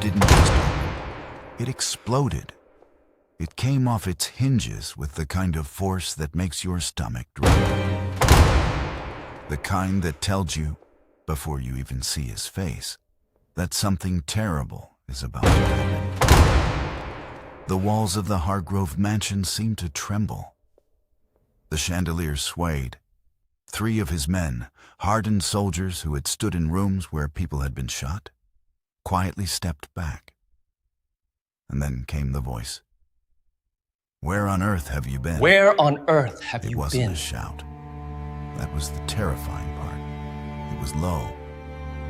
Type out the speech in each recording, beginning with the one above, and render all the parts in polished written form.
didn't just open, it exploded. It came off its hinges with the kind of force that makes your stomach drop. The kind that tells you, before you even see his face, that something terrible is about to happen. The walls of the Hargrove mansion seemed to tremble. The chandelier swayed. 3 of his men, hardened soldiers who had stood in rooms where people had been shot, quietly stepped back. And then came the voice. "Where on earth have you been?" Where on earth have you It wasn't been? a shout. That was the terrifying part. It was low,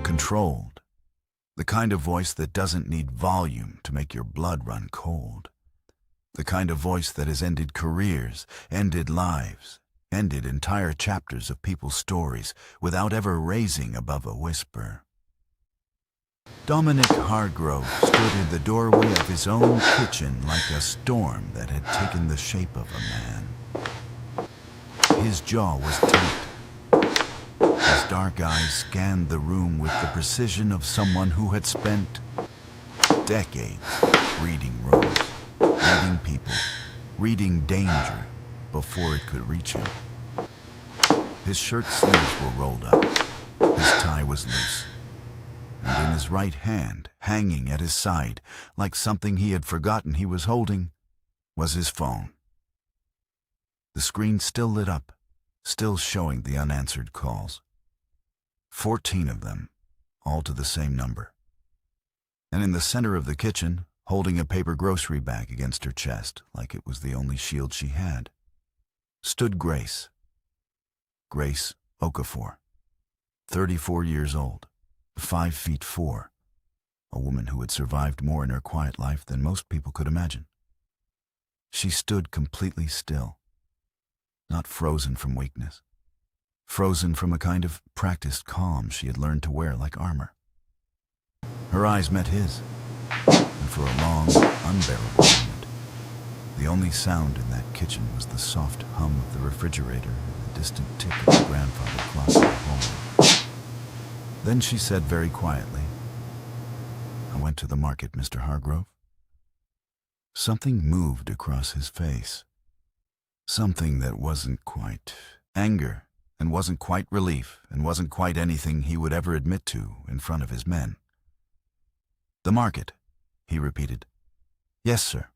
controlled. The kind of voice that doesn't need volume to make your blood run cold. The kind of voice that has ended careers, ended lives, ended entire chapters of people's stories without ever raising above a whisper. Dominic Hargrove stood in the doorway of his own kitchen like a storm that had taken the shape of a man. His jaw was tight. His dark eyes scanned the room with the precision of someone who had spent decades reading rooms, reading people, reading danger before it could reach him. His shirt sleeves were rolled up. His tie was loose. And in his right hand, hanging at his side, like something he had forgotten he was holding, was his phone. The screen still lit up, still showing the unanswered calls. 14 of them, all to the same number. And in the center of the kitchen, holding a paper grocery bag against her chest, like it was the only shield she had, stood Grace. Grace Okafor, 34 years old. 5'4", a woman who had survived more in her quiet life than most people could imagine. She stood completely still, not frozen from weakness, frozen from a kind of practiced calm she had learned to wear like armor. Her eyes met his, and for a long, unbearable moment, the only sound in that kitchen was the soft hum of the refrigerator and the distant tick of the grandfather clock in the hallway. Then she said very quietly, "I went to the market, Mr. Hargrove." Something moved across his face. Something that wasn't quite anger, and wasn't quite relief, and wasn't quite anything he would ever admit to in front of his men. "The market," he repeated. "Yes, sir.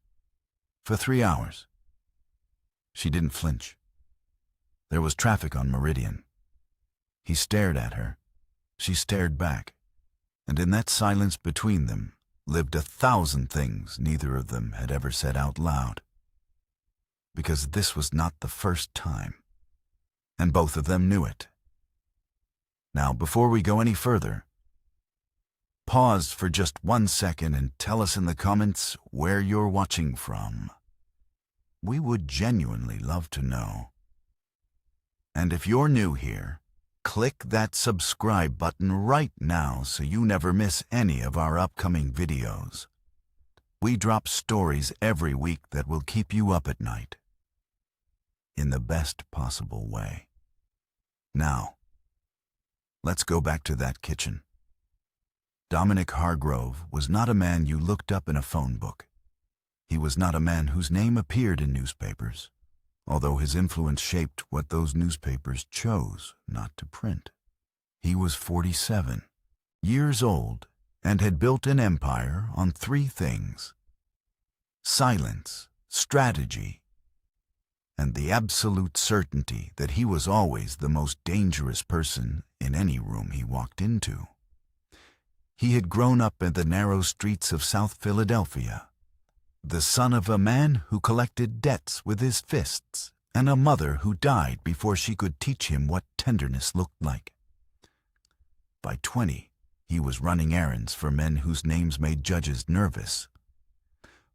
For 3 hours." She didn't flinch. There was traffic on Meridian. He stared at her. She stared back, and in that silence between them lived 1,000 things neither of them had ever said out loud. Because this was not the first time, and both of them knew it. Now, before we go any further, pause for just 1 second and tell us in the comments where you're watching from. We would genuinely love to know. And if you're new here, click that subscribe button right now so you never miss any of our upcoming videos. We drop stories every week that will keep you up at night, in the best possible way. Now, let's go back to that kitchen. Dominic Hargrove was not a man you looked up in a phone book. He was not a man whose name appeared in newspapers, although his influence shaped what those newspapers chose not to print. He was 47 years old and had built an empire on 3 things: silence, strategy, and the absolute certainty that he was always the most dangerous person in any room he walked into. He had grown up in the narrow streets of South Philadelphia, the son of a man who collected debts with his fists, and a mother who died before she could teach him what tenderness looked like. By 20, he was running errands for men whose names made judges nervous.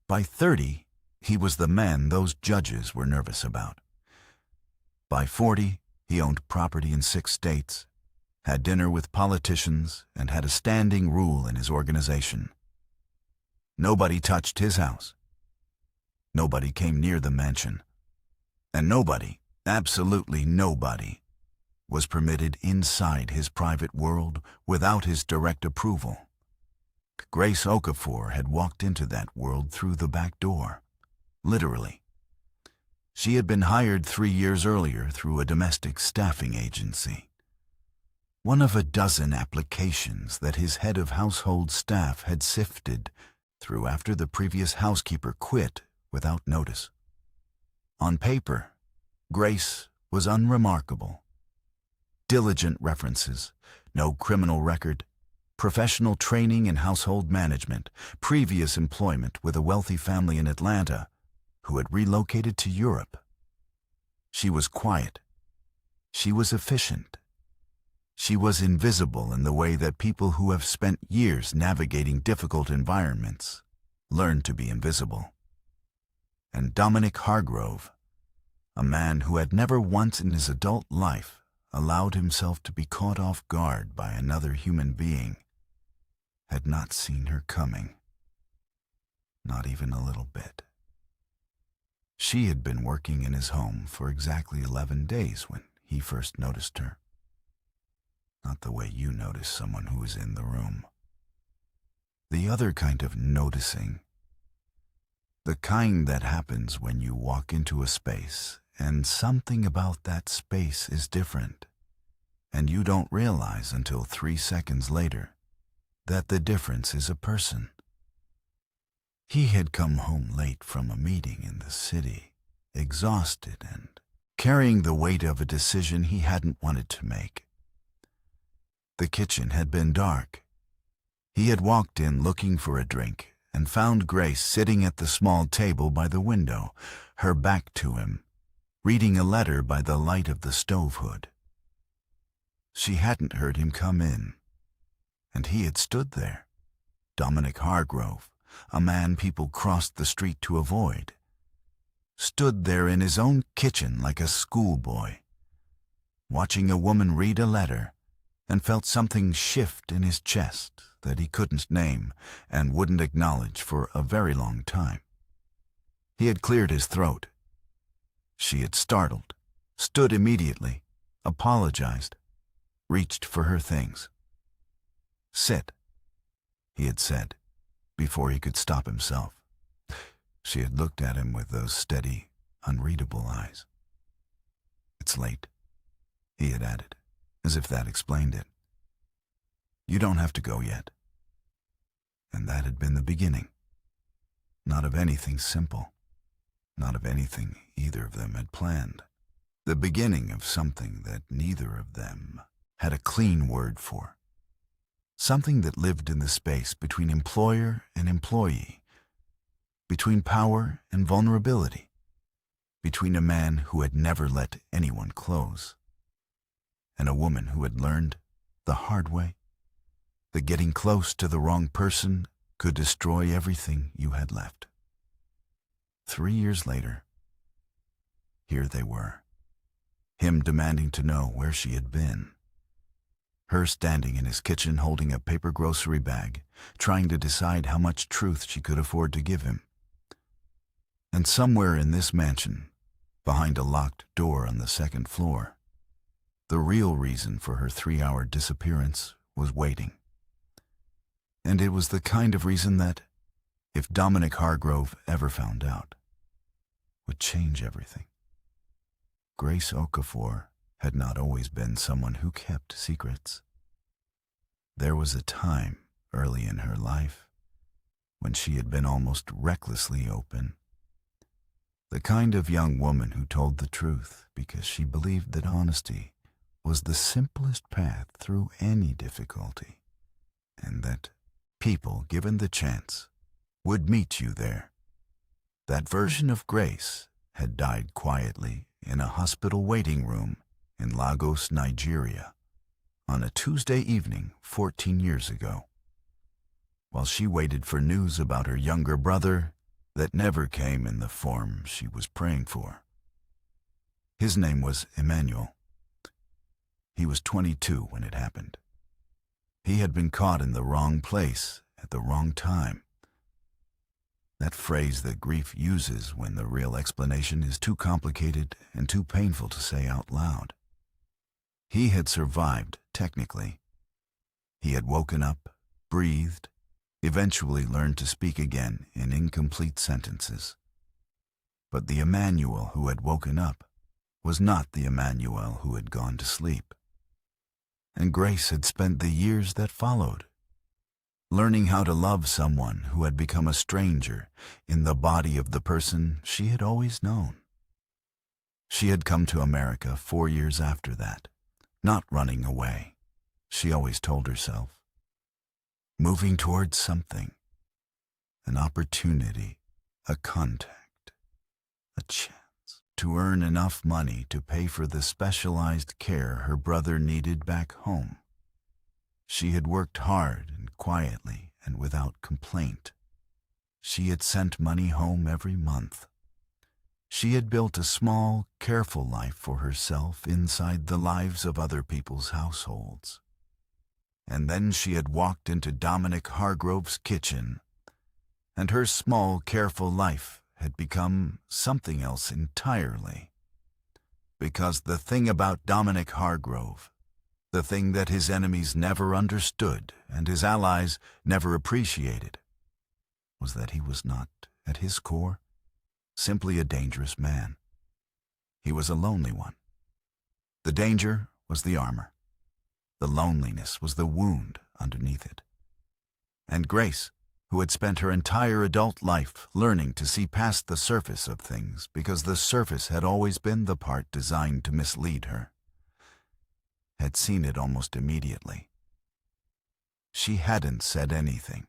By 30, he was the man those judges were nervous about. By 40, he owned property in 6 states, had dinner with politicians, and had a standing rule in his organization. Nobody touched his house. Nobody came near the mansion. And nobody, absolutely nobody, was permitted inside his private world without his direct approval. Grace Okafor had walked into that world through the back door. Literally. She had been hired 3 years earlier through a domestic staffing agency. One of a dozen applications that his head of household staff had sifted through after the previous housekeeper quit without notice. On paper, Grace was unremarkable. Diligent references, no criminal record, professional training in household management, previous employment with a wealthy family in Atlanta who had relocated to Europe. She was quiet. She was efficient. She was invisible in the way that people who have spent years navigating difficult environments learn to be invisible. And Dominic Hargrove, a man who had never once in his adult life allowed himself to be caught off guard by another human being, had not seen her coming. Not even a little bit. She had been working in his home for exactly 11 days when he first noticed her. Not the way you notice someone who is in the room. The other kind of noticing. The kind that happens when you walk into a space and something about that space is different, and you don't realize until 3 seconds later that the difference is a person. He had come home late from a meeting in the city, exhausted and carrying the weight of a decision he hadn't wanted to make. The kitchen had been dark. He had walked in looking for a drink and found Grace sitting at the small table by the window, her back to him, reading a letter by the light of the stove hood. She hadn't heard him come in, and he had stood there, Dominic Hargrove, a man people crossed the street to avoid, stood there in his own kitchen like a schoolboy, watching a woman read a letter, and felt something shift in his chest that he couldn't name and wouldn't acknowledge for a very long time. He had cleared his throat. She had startled, stood immediately, apologized, reached for her things. "Sit," he had said, before he could stop himself. She had looked at him with those steady, unreadable eyes. "It's late," he had added, as if that explained it. "You don't have to go yet." And that had been the beginning. Not of anything simple. Not of anything either of them had planned. The beginning of something that neither of them had a clean word for. Something that lived in the space between employer and employee, between power and vulnerability, between a man who had never let anyone close, and a woman who had learned the hard way that getting close to the wrong person could destroy everything you had left. 3 years later, here they were, him demanding to know where she had been, her standing in his kitchen holding a paper grocery bag, trying to decide how much truth she could afford to give him. And somewhere in this mansion, behind a locked door on the 2nd floor, the real reason for her 3-hour disappearance was waiting. And it was the kind of reason that, if Dominic Hargrove ever found out, would change everything. Grace Okafor had not always been someone who kept secrets. There was a time early in her life when she had been almost recklessly open. The kind of young woman who told the truth because she believed that honesty was the simplest path through any difficulty, and that people, given the chance, would meet you there. That version of Grace had died quietly in a hospital waiting room in Lagos, Nigeria, on a Tuesday evening 14 years ago, while she waited for news about her younger brother that never came in the form she was praying for. His name was Emmanuel. He was 22 when it happened. He had been caught in the wrong place at the wrong time. That phrase that grief uses when the real explanation is too complicated and too painful to say out loud. He had survived, technically. He had woken up, breathed, eventually learned to speak again in incomplete sentences. But the Emmanuel who had woken up was not the Emmanuel who had gone to sleep. And Grace had spent the years that followed learning how to love someone who had become a stranger in the body of the person she had always known. She had come to America 4 years after that, not running away, she always told herself. Moving towards something, an opportunity, a contact, a chance to earn enough money to pay for the specialized care her brother needed back home. She had worked hard and quietly and without complaint. She had sent money home every month. She had built a small, careful life for herself inside the lives of other people's households. And then she had walked into Dominic Hargrove's kitchen, and her small, careful life had become something else entirely. Because the thing about Dominic Hargrove, the thing that his enemies never understood and his allies never appreciated, was that he was not, at his core, simply a dangerous man. He was a lonely one. The danger was the armor. The loneliness was the wound underneath it. And Grace, who had spent her entire adult life learning to see past the surface of things because the surface had always been the part designed to mislead her, had seen it almost immediately. She hadn't said anything.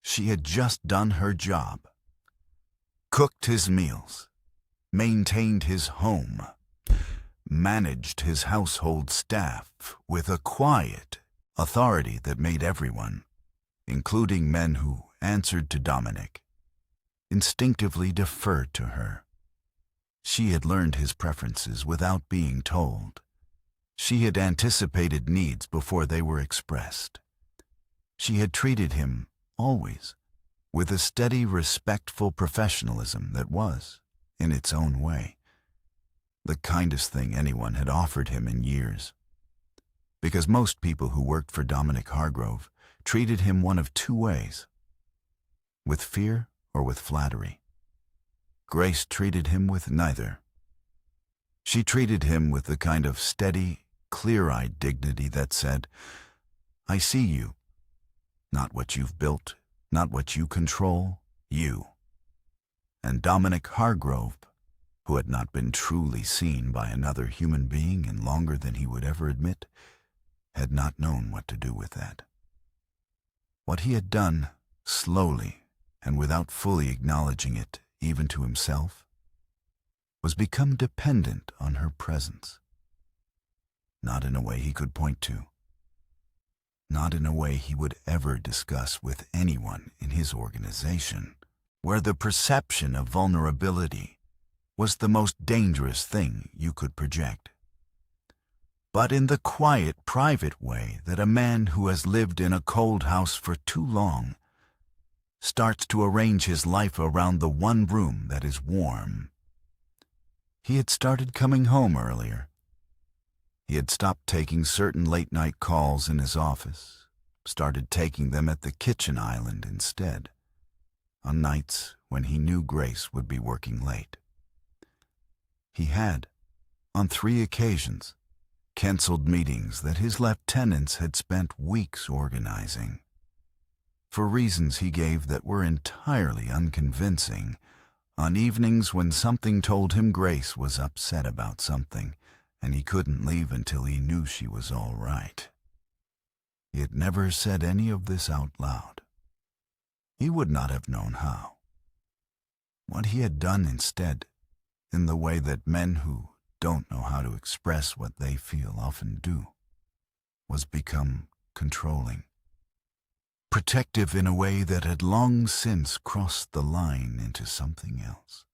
She had just done her job. Cooked his meals, maintained his home, managed his household staff with a quiet authority that made everyone, including men who answered to Dominic, instinctively defer to her. She had learned his preferences without being told. She had anticipated needs before they were expressed. She had treated him, always, with a steady, respectful professionalism that was, in its own way, the kindest thing anyone had offered him in years. Because most people who worked for Dominic Hargrove treated him one of two ways, with fear or with flattery. Grace treated him with neither. She treated him with the kind of steady, clear-eyed dignity that said, "I see you, not what you've built, not what you control, you." And Dominic Hargrove, who had not been truly seen by another human being in longer than he would ever admit, had not known what to do with that. What he had done, slowly and without fully acknowledging it even to himself, was become dependent on her presence. Not in a way he could point to. Not in a way he would ever discuss with anyone in his organization, where the perception of vulnerability was the most dangerous thing you could project. But in the quiet, private way that a man who has lived in a cold house for too long starts to arrange his life around the one room that is warm. He had started coming home earlier. He had stopped taking certain late-night calls in his office, started taking them at the kitchen island instead, on nights when he knew Grace would be working late. He had, on 3 occasions, canceled meetings that his lieutenants had spent weeks organizing. For reasons he gave that were entirely unconvincing, on evenings when something told him Grace was upset about something, and he couldn't leave until he knew she was all right. He had never said any of this out loud. He would not have known how. What he had done instead, in the way that men who don't know how to express what they feel often do, was become controlling. Protective in a way that had long since crossed the line into something else.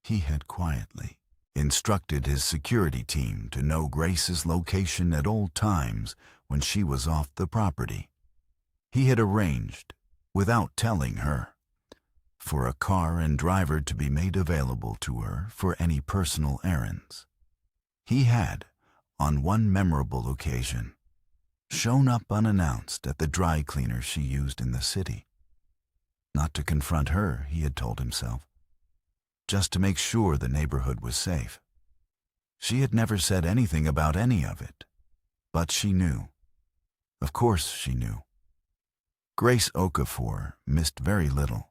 He had quietly instructed his security team to know Grace's location at all times when she was off the property. He had arranged, without telling her, for a car and driver to be made available to her for any personal errands. He had, on one memorable occasion, shown up unannounced at the dry cleaner she used in the city. Not to confront her, he had told himself, just to make sure the neighborhood was safe. She had never said anything about any of it, but she knew. Of course she knew. Grace Okafor missed very little.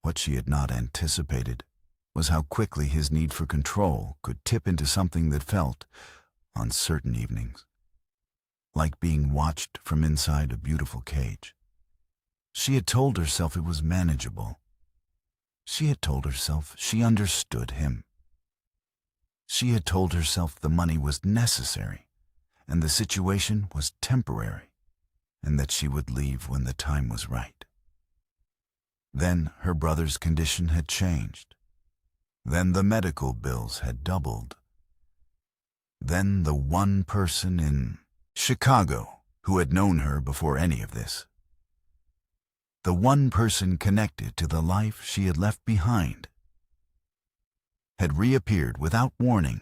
What she had not anticipated was how quickly his need for control could tip into something that felt, on certain evenings, like being watched from inside a beautiful cage. She had told herself it was manageable. She had told herself she understood him. She had told herself the money was necessary and the situation was temporary, and that she would leave when the time was right. Then her brother's condition had changed. Then the medical bills had doubled. Then the one person in Chicago who had known her before any of this, the one person connected to the life she had left behind, had reappeared without warning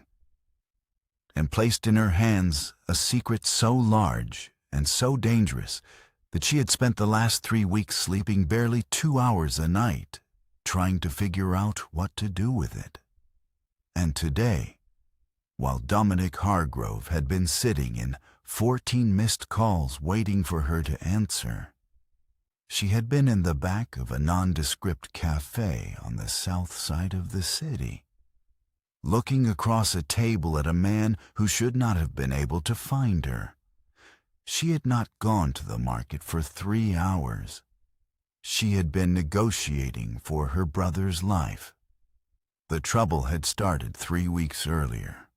and placed in her hands a secret so large and so dangerous that she had spent the last 3 weeks sleeping barely 2 hours a night, trying to figure out what to do with it. And today, while Dominic Hargrove had been sitting in 14 missed calls waiting for her to answer, she had been in the back of a nondescript cafe on the south side of the city, looking across a table at a man who should not have been able to find her. She had not gone to the market for 3 hours. She had been negotiating for her brother's life. The trouble had started 3 weeks earlier,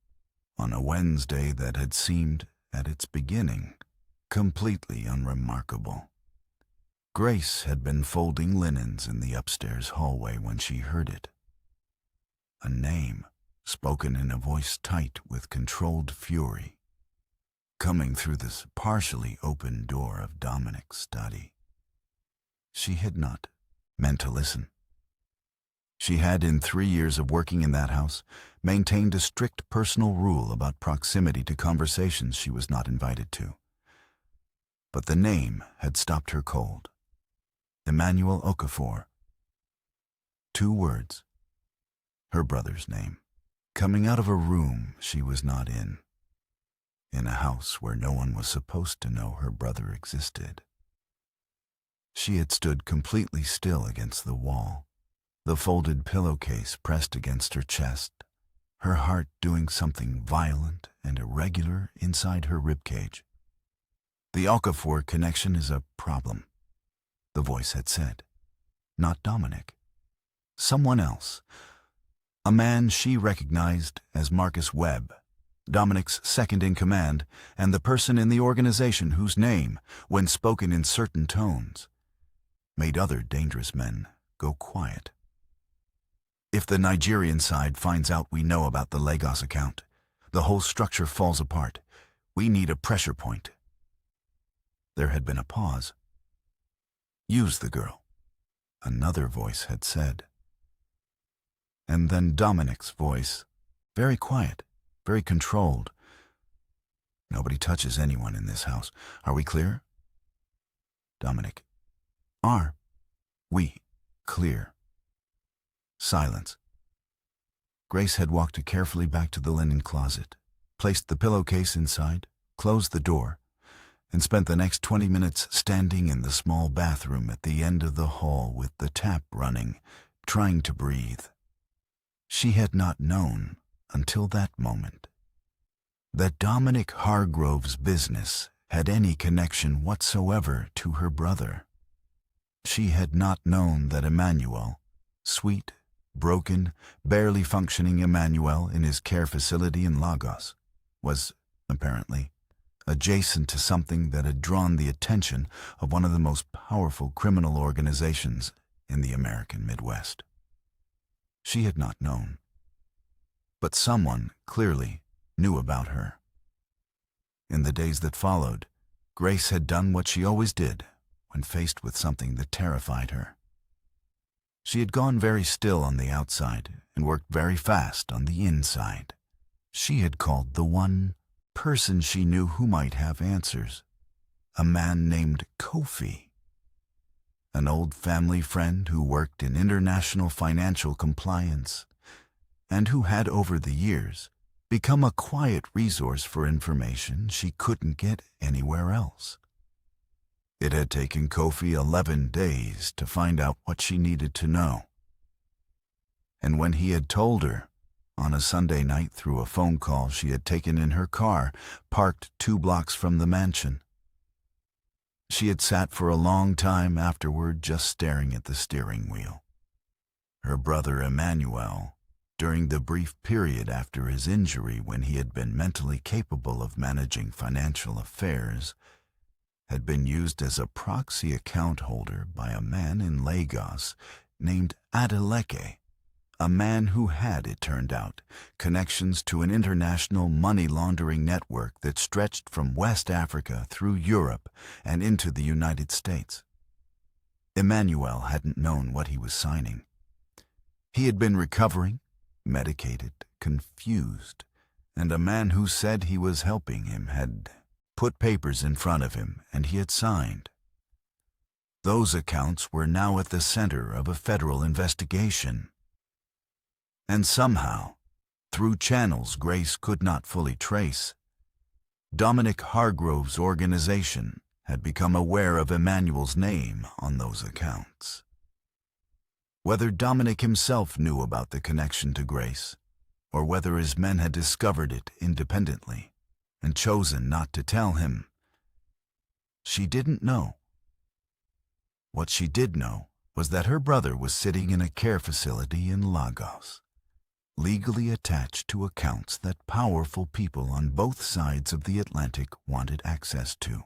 on a Wednesday that had seemed, at its beginning, completely unremarkable. Grace had been folding linens in the upstairs hallway when she heard it. A name, spoken in a voice tight with controlled fury, coming through this partially open door of Dominic's study. She had not meant to listen. She had, in 3 years of working in that house, maintained a strict personal rule about proximity to conversations she was not invited to. But the name had stopped her cold. Emmanuel Okafor. 2 words. Her brother's name. Coming out of a room she was not in a house where no one was supposed to know her brother existed. She had stood completely still against the wall, the folded pillowcase pressed against her chest, her heart doing something violent and irregular inside her ribcage. The Okafor connection is a problem, the voice had said. Not Dominic. Someone else. A man she recognized as Marcus Webb, Dominic's second-in-command, and the person in the organization whose name, when spoken in certain tones, made other dangerous men go quiet. If the Nigerian side finds out we know about the Lagos account, the whole structure falls apart. We need a pressure point. There had been a pause. Use the girl, another voice had said. And then Dominic's voice, very quiet, very controlled. Nobody touches anyone in this house. Are we clear? Dominic. Are we clear? Silence. Grace had walked carefully back to the linen closet, placed the pillowcase inside, closed the door, and spent the next 20 minutes standing in the small bathroom at the end of the hall with the tap running, trying to breathe. She had not known, until that moment, that Dominic Hargrove's business had any connection whatsoever to her brother. She had not known that Emmanuel, sweet, broken, barely functioning Emmanuel in his care facility in Lagos, was, apparently, adjacent to something that had drawn the attention of one of the most powerful criminal organizations in the American Midwest. She had not known. But someone, clearly, knew about her. In the days that followed, Grace had done what she always did when faced with something that terrified her. She had gone very still on the outside and worked very fast on the inside. She had called the one person she knew who might have answers a man named Kofi, an old family friend who worked in international financial compliance and who had over the years become a quiet resource for information she couldn't get anywhere else. It had taken Kofi 11 days to find out what she needed to know. And when he had told her, on a Sunday night through a phone call she had taken in her car, parked 2 blocks from the mansion, she had sat for a long time afterward just staring at the steering wheel. Her brother Emmanuel, during the brief period after his injury when he had been mentally capable of managing financial affairs, had been used as a proxy account holder by a man in Lagos named Adeleke, a man who had, it turned out, connections to an international money laundering network that stretched from West Africa through Europe and into the United States. Emmanuel hadn't known what he was signing. He had been recovering, medicated, confused, and a man who said he was helping him had put papers in front of him and he had signed. Those accounts were now at the center of a federal investigation. And somehow, through channels Grace could not fully trace, Dominic Hargrove's organization had become aware of Emmanuel's name on those accounts. Whether Dominic himself knew about the connection to Grace, or whether his men had discovered it independently and chosen not to tell him, she didn't know. What she did know was that her brother was sitting in a care facility in Lagos, legally attached to accounts that powerful people on both sides of the Atlantic wanted access to,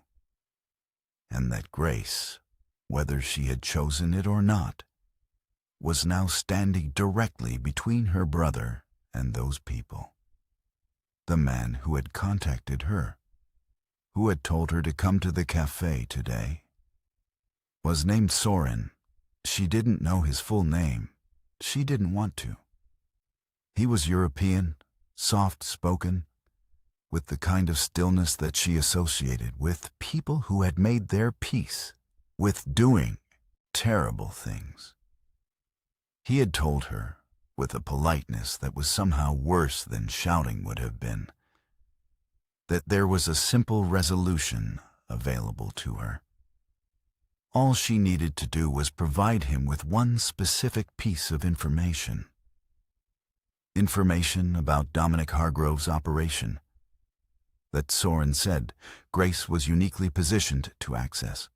and that Grace, whether she had chosen it or not, was now standing directly between her brother and those people. The man who had contacted her, who had told her to come to the cafe today, was named Soren. She didn't know his full name. She didn't want to. He was European, soft-spoken, with the kind of stillness that she associated with people who had made their peace with doing terrible things. He had told her, with a politeness that was somehow worse than shouting would have been, that there was a simple resolution available to her. All she needed to do was provide him with one specific piece of information. Information about Dominic Hargrove's operation, that Soren said Grace was uniquely positioned to access.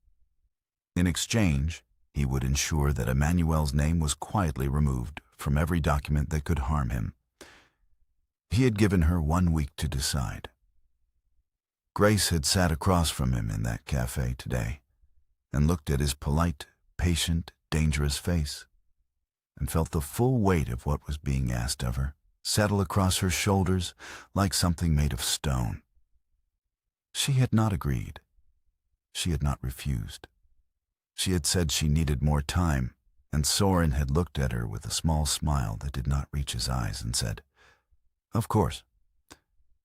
In exchange, he would ensure that Emmanuel's name was quietly removed from every document that could harm him. He had given her 1 week to decide. Grace had sat across from him in that cafe today and looked at his polite, patient, dangerous face and felt the full weight of what was being asked of her settle across her shoulders like something made of stone. She had not agreed. She had not refused. She had said she needed more time, and Soren had looked at her with a small smile that did not reach his eyes and said, "Of course.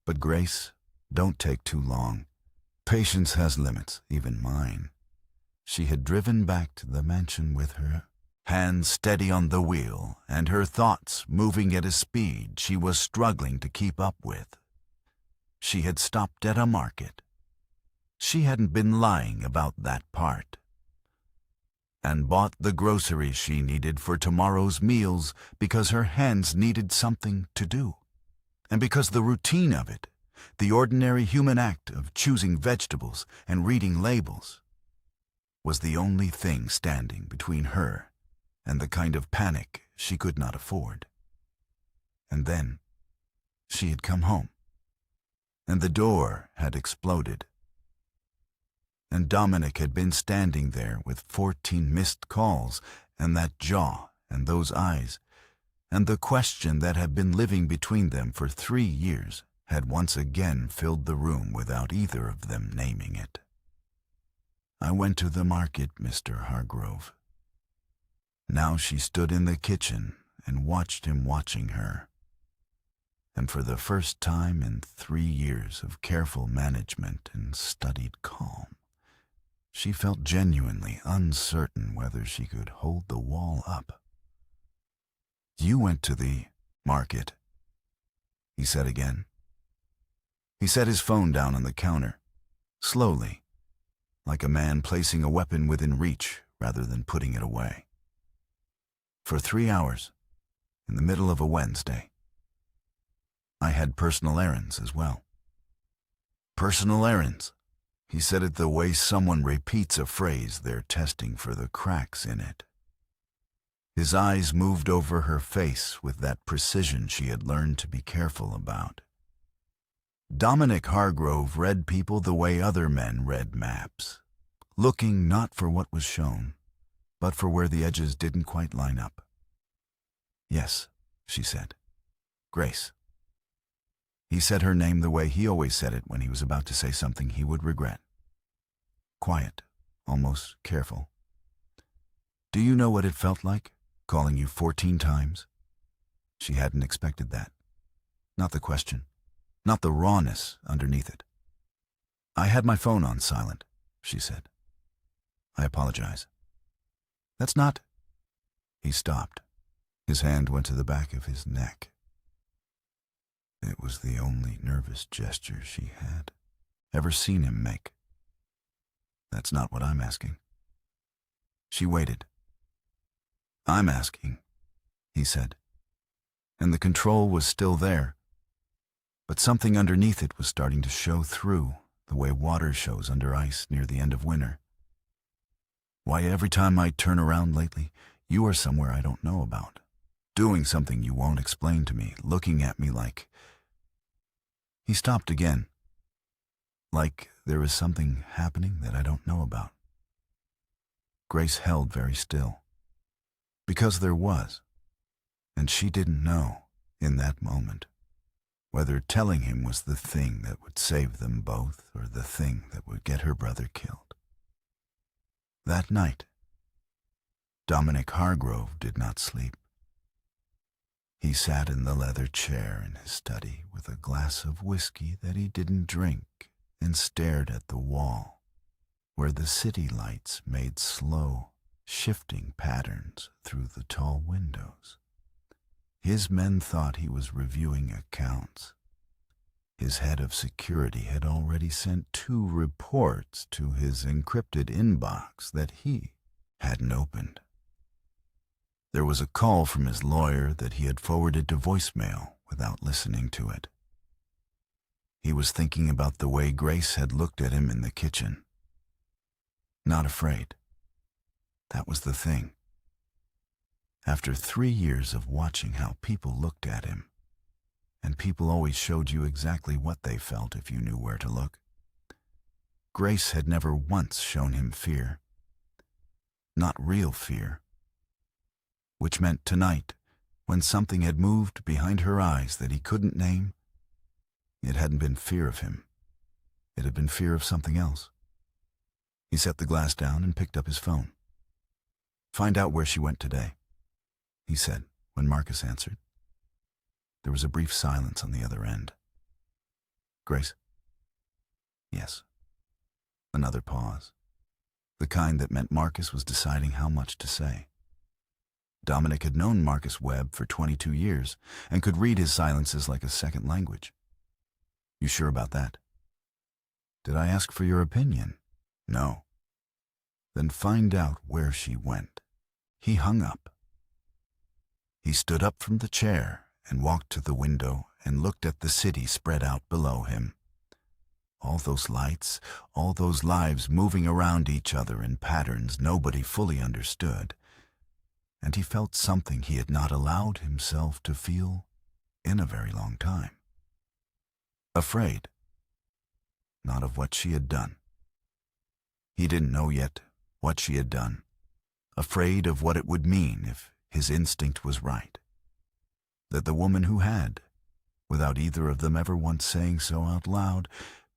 But Grace, don't take too long. Patience has limits, even mine." She had driven back to the mansion with her hands steady on the wheel and her thoughts moving at a speed she was struggling to keep up with. She had stopped at a market. She hadn't been lying about that part. And bought the groceries she needed for tomorrow's meals because her hands needed something to do, and because the routine of it, the ordinary human act of choosing vegetables and reading labels, was the only thing standing between her and the kind of panic she could not afford. And then she had come home, and the door had exploded. And Dominic had been standing there with 14 missed calls, and that jaw and those eyes, and the question that had been living between them for 3 years had once again filled the room without either of them naming it. "I went to the market, Mr. Hargrove." Now she stood in the kitchen and watched him watching her. And for the first time in 3 years of careful management and studied calm, She felt genuinely uncertain whether she could hold the wall up. "You went to the market," he said again. He set his phone down on the counter, slowly, like a man placing a weapon within reach rather than putting it away. "For 3 hours, in the middle of a Wednesday. I had personal errands as well." "Personal errands." He said it the way someone repeats a phrase they're testing for the cracks in it. His eyes moved over her face with that precision she had learned to be careful about. Dominic Hargrove read people the way other men read maps, looking not for what was shown, but for where the edges didn't quite line up. "Yes," she said. "Grace." He said her name the way he always said it when he was about to say something he would regret. Quiet, almost careful. "Do you know what it felt like, calling you 14 times?" She hadn't expected that. Not the question, not the rawness underneath it. "I had my phone on silent," she said. "I apologize." "That's not—" He stopped. His hand went to the back of his neck. It was the only nervous gesture she had ever seen him make. "That's not what I'm asking." She waited. "I'm asking," he said. And the control was still there, but something underneath it was starting to show through, the way water shows under ice near the end of winter. "Why, every time I turn around lately, you are somewhere I don't know about, doing something you won't explain to me, looking at me like—" He stopped again. "Like there is something happening that I don't know about." Grace held very still. Because there was, and she didn't know, in that moment, whether telling him was the thing that would save them both or the thing that would get her brother killed. That night, Dominic Hargrove did not sleep. He sat in the leather chair in his study with a glass of whiskey that he didn't drink and stared at the wall, where the city lights made slow, shifting patterns through the tall windows. His men thought he was reviewing accounts. His head of security had already sent 2 reports to his encrypted inbox that he hadn't opened. There was a call from his lawyer that he had forwarded to voicemail without listening to it. He was thinking about the way Grace had looked at him in the kitchen. Not afraid. That was the thing. After 3 years of watching how people looked at him, and people always showed you exactly what they felt if you knew where to look, Grace had never once shown him fear. Not real fear. Which meant tonight, when something had moved behind her eyes that he couldn't name, it hadn't been fear of him. It had been fear of something else. He set the glass down and picked up his phone. "Find out where she went today," he said when Marcus answered. There was a brief silence on the other end. "Grace?" "Yes." Another pause, the kind that meant Marcus was deciding how much to say. Dominic had known Marcus Webb for 22 years and could read his silences like a second language. "You sure about that?" "Did I ask for your opinion?" "No." "Then find out where she went." He hung up. He stood up from the chair and walked to the window and looked at the city spread out below him. All those lights, all those lives moving around each other in patterns nobody fully understood. And he felt something he had not allowed himself to feel in a very long time. Afraid. Not of what she had done. He didn't know yet what she had done. Afraid of what it would mean if his instinct was right. That the woman who had, without either of them ever once saying so out loud,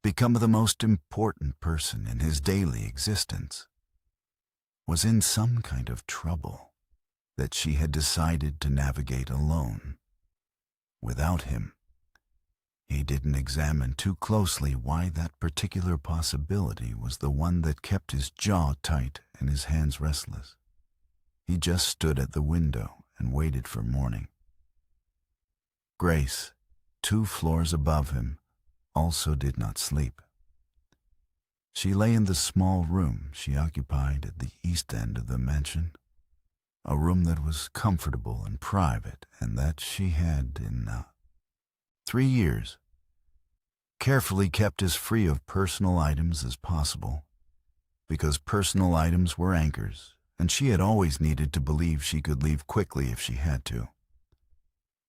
become the most important person in his daily existence, was in some kind of trouble that she had decided to navigate alone. Without him, He didn't examine too closely why that particular possibility was the one that kept his jaw tight and his hands restless. He just stood at the window and waited for morning. Grace, 2 floors above him, also did not sleep. She lay in the small room she occupied at the east end of the mansion, a room that was comfortable and private and that she had, in 3 years, carefully kept as free of personal items as possible, because personal items were anchors, and she had always needed to believe she could leave quickly if she had to,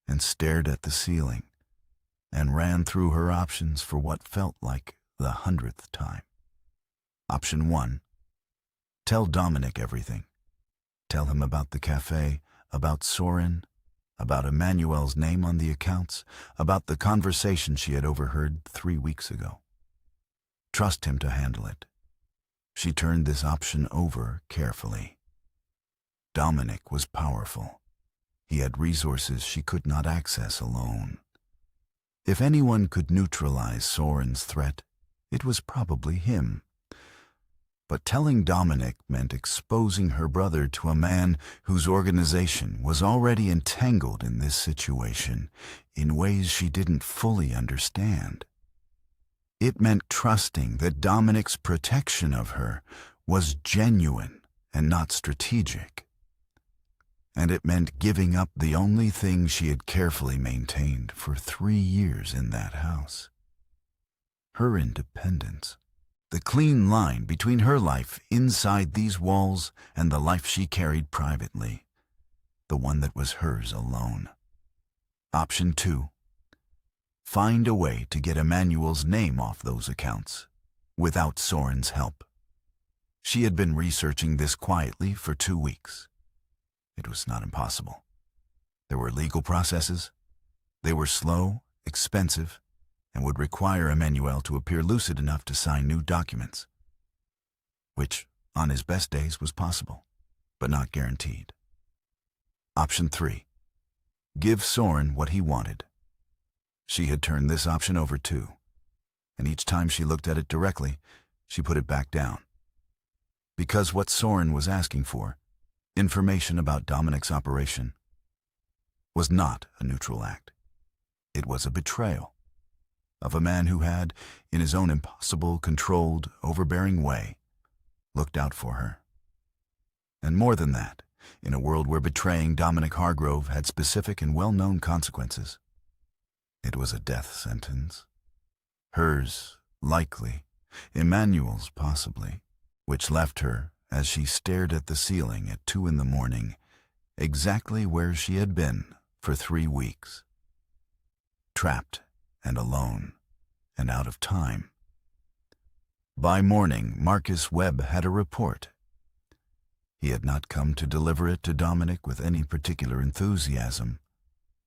and stared at the ceiling and ran through her options for what felt like the 100th time. Option 1. Tell Dominic everything. Tell him about the cafe, about Soren, about Emmanuel's name on the accounts, about the conversation she had overheard 3 weeks ago. Trust him to handle it. She turned this option over carefully. Dominic was powerful. He had resources she could not access alone. If anyone could neutralize Soren's threat, it was probably him. But telling Dominic meant exposing her brother to a man whose organization was already entangled in this situation in ways she didn't fully understand. It meant trusting that Dominic's protection of her was genuine and not strategic. And it meant giving up the only thing she had carefully maintained for 3 years in that house: her independence. The clean line between her life inside these walls and the life she carried privately, the one that was hers alone. Option 2. Find a way to get Emmanuel's name off those accounts, without Soren's help. She had been researching this quietly for 2 weeks. It was not impossible. There were legal processes. They were slow, expensive, and would require Emmanuel to appear lucid enough to sign new documents, which, on his best days, was possible, but not guaranteed. Option 3. Give Soren what he wanted. She had turned this option over too, and each time she looked at it directly, she put it back down. Because what Soren was asking for, information about Dominic's operation, was not a neutral act. It was a betrayal of a man who had, in his own impossible, controlled, overbearing way, looked out for her. And more than that, in a world where betraying Dominic Hargrove had specific and well-known consequences. It was a death sentence. Hers, likely. Emmanuel's, possibly. Which left her, as she stared at the ceiling at 2 a.m, exactly where she had been for 3 weeks. Trapped and alone, and out of time. By morning, Marcus Webb had a report. He had not come to deliver it to Dominic with any particular enthusiasm,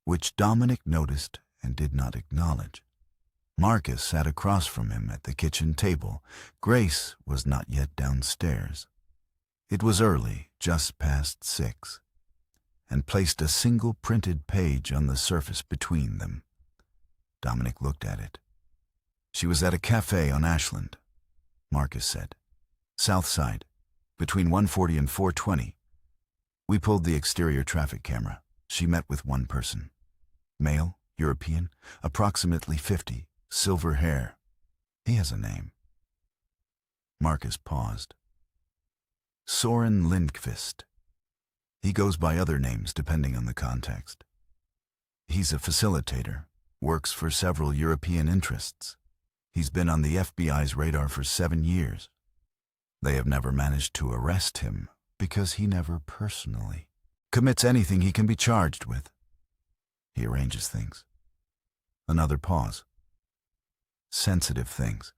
which Dominic noticed and did not acknowledge. Marcus sat across from him at the kitchen table. Grace was not yet downstairs. It was early, just past 6, and placed a single printed page on the surface between them. Dominic looked at it. She was at a cafe on Ashland, Marcus said. South Side, between 140 and 420. We pulled the exterior traffic camera. She met with one person. Male, European, approximately 50, silver hair. He has a name. Marcus paused. Soren Lindqvist. He goes by other names depending on the context. He's a facilitator. Works for several European interests. He's been on the FBI's radar for 7 years. They have never managed to arrest him because he never personally commits anything he can be charged with. He arranges things. Another pause. Sensitive things.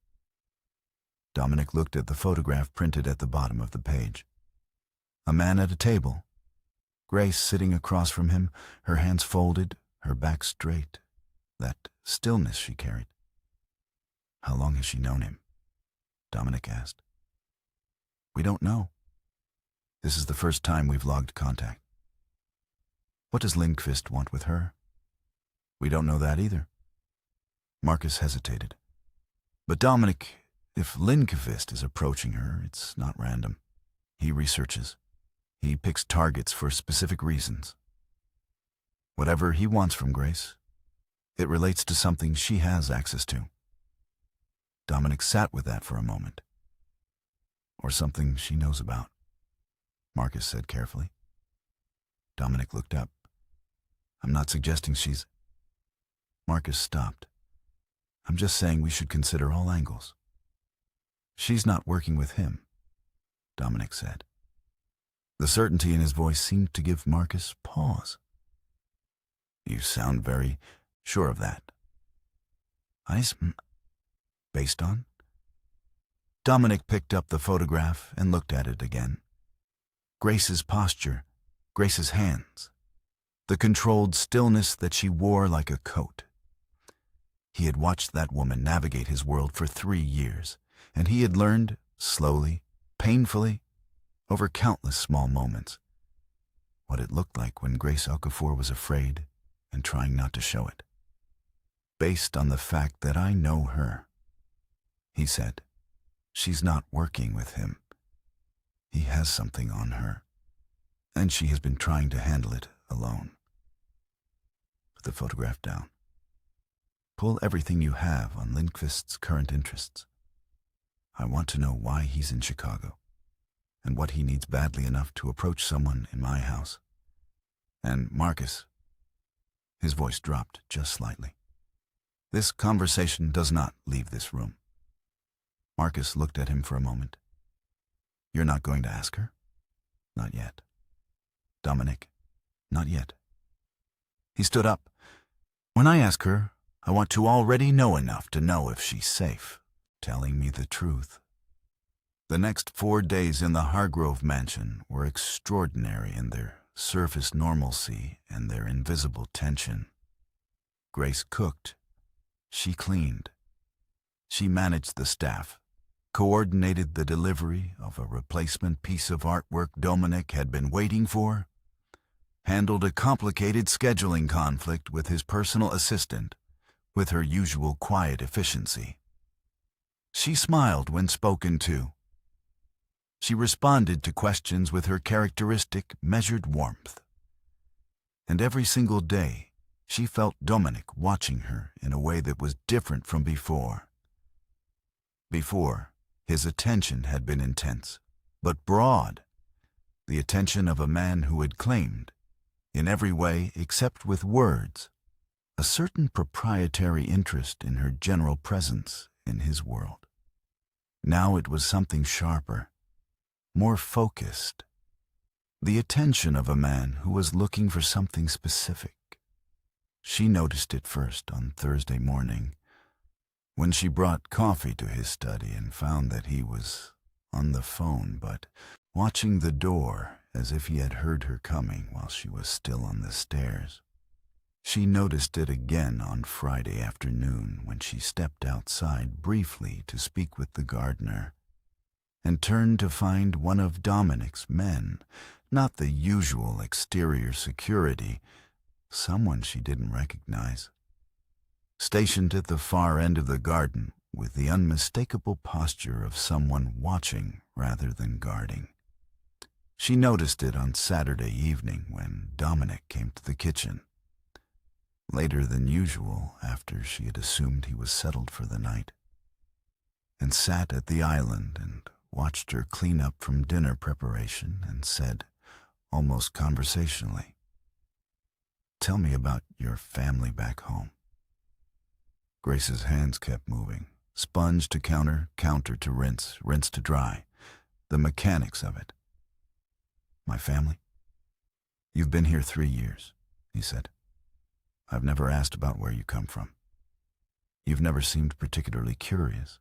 Dominic looked at the photograph printed at the bottom of the page. A man at a table. Grace sitting across from him, her hands folded, her back straight. That stillness she carried. How long has she known him? Dominic asked. We don't know. This is the first time we've logged contact. What does Lindqvist want with her? We don't know that either. Marcus hesitated. But Dominic, if Lindqvist is approaching her, it's not random. He researches. He picks targets for specific reasons. Whatever he wants from Grace, it relates to something she has access to. Dominic sat with that for a moment. Or something she knows about, Marcus said carefully. Dominic looked up. I'm not suggesting she's... Marcus stopped. I'm just saying we should consider all angles. She's not working with him, Dominic said. The certainty in his voice seemed to give Marcus pause. You sound very sure of that. Based on? Dominic picked up the photograph and looked at it again. Grace's posture, Grace's hands, the controlled stillness that she wore like a coat. He had watched that woman navigate his world for 3 years, and he had learned, slowly, painfully, over countless small moments, what it looked like when Grace Okafor was afraid and trying not to show it. Based on the fact that I know her, he said, she's not working with him. He has something on her, and she has been trying to handle it alone. Put the photograph down. Pull everything you have on Lindqvist's current interests. I want to know why he's in Chicago, and what he needs badly enough to approach someone in my house. And Marcus, his voice dropped just slightly. This conversation does not leave this room. Marcus looked at him for a moment. You're not going to ask her? Not yet. Dominic, not yet. He stood up. When I ask her, I want to already know enough to know if she's safe, telling me the truth. The next 4 days in the Hargrove mansion were extraordinary in their surface normalcy and their invisible tension. Grace cooked. She cleaned. She managed the staff, coordinated the delivery of a replacement piece of artwork Dominic had been waiting for, handled a complicated scheduling conflict with his personal assistant with her usual quiet efficiency. She smiled when spoken to. She responded to questions with her characteristic measured warmth. And every single day, she felt Dominic watching her in a way that was different from before. Before, his attention had been intense, but broad. The attention of a man who had claimed, in every way except with words, a certain proprietary interest in her general presence in his world. Now it was something sharper, more focused. The attention of a man who was looking for something specific. She noticed it first on Thursday morning, when she brought coffee to his study and found that he was on the phone but watching the door as if he had heard her coming while she was still on the stairs. She noticed it again on Friday afternoon when she stepped outside briefly to speak with the gardener and turned to find one of Dominic's men, not the usual exterior security, someone she didn't recognize, stationed at the far end of the garden with the unmistakable posture of someone watching rather than guarding. She noticed it on Saturday evening when Dominic came to the kitchen, later than usual after she had assumed he was settled for the night, and sat at the island and watched her clean up from dinner preparation and said, almost conversationally, "Tell me about your family back home." Grace's hands kept moving, sponge to counter, counter to rinse, rinse to dry, the mechanics of it. "My family? You've been here 3 years," he said. "I've never asked about where you come from. You've never seemed particularly curious.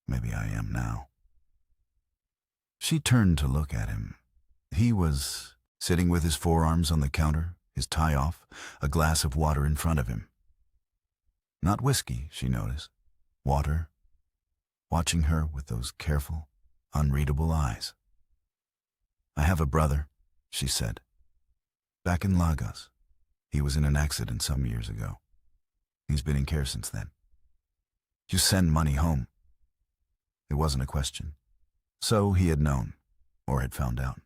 Maybe I am now." She turned to look at him. He was sitting with his forearms on the counter, his tie off, a glass of water in front of him. Not whiskey, she noticed. Water. Watching her with those careful, unreadable eyes. "I have a brother," she said. "Back in Lagos. He was in an accident some years ago. He's been in care since then. You send money home. It wasn't a question. So he had known, or had found out.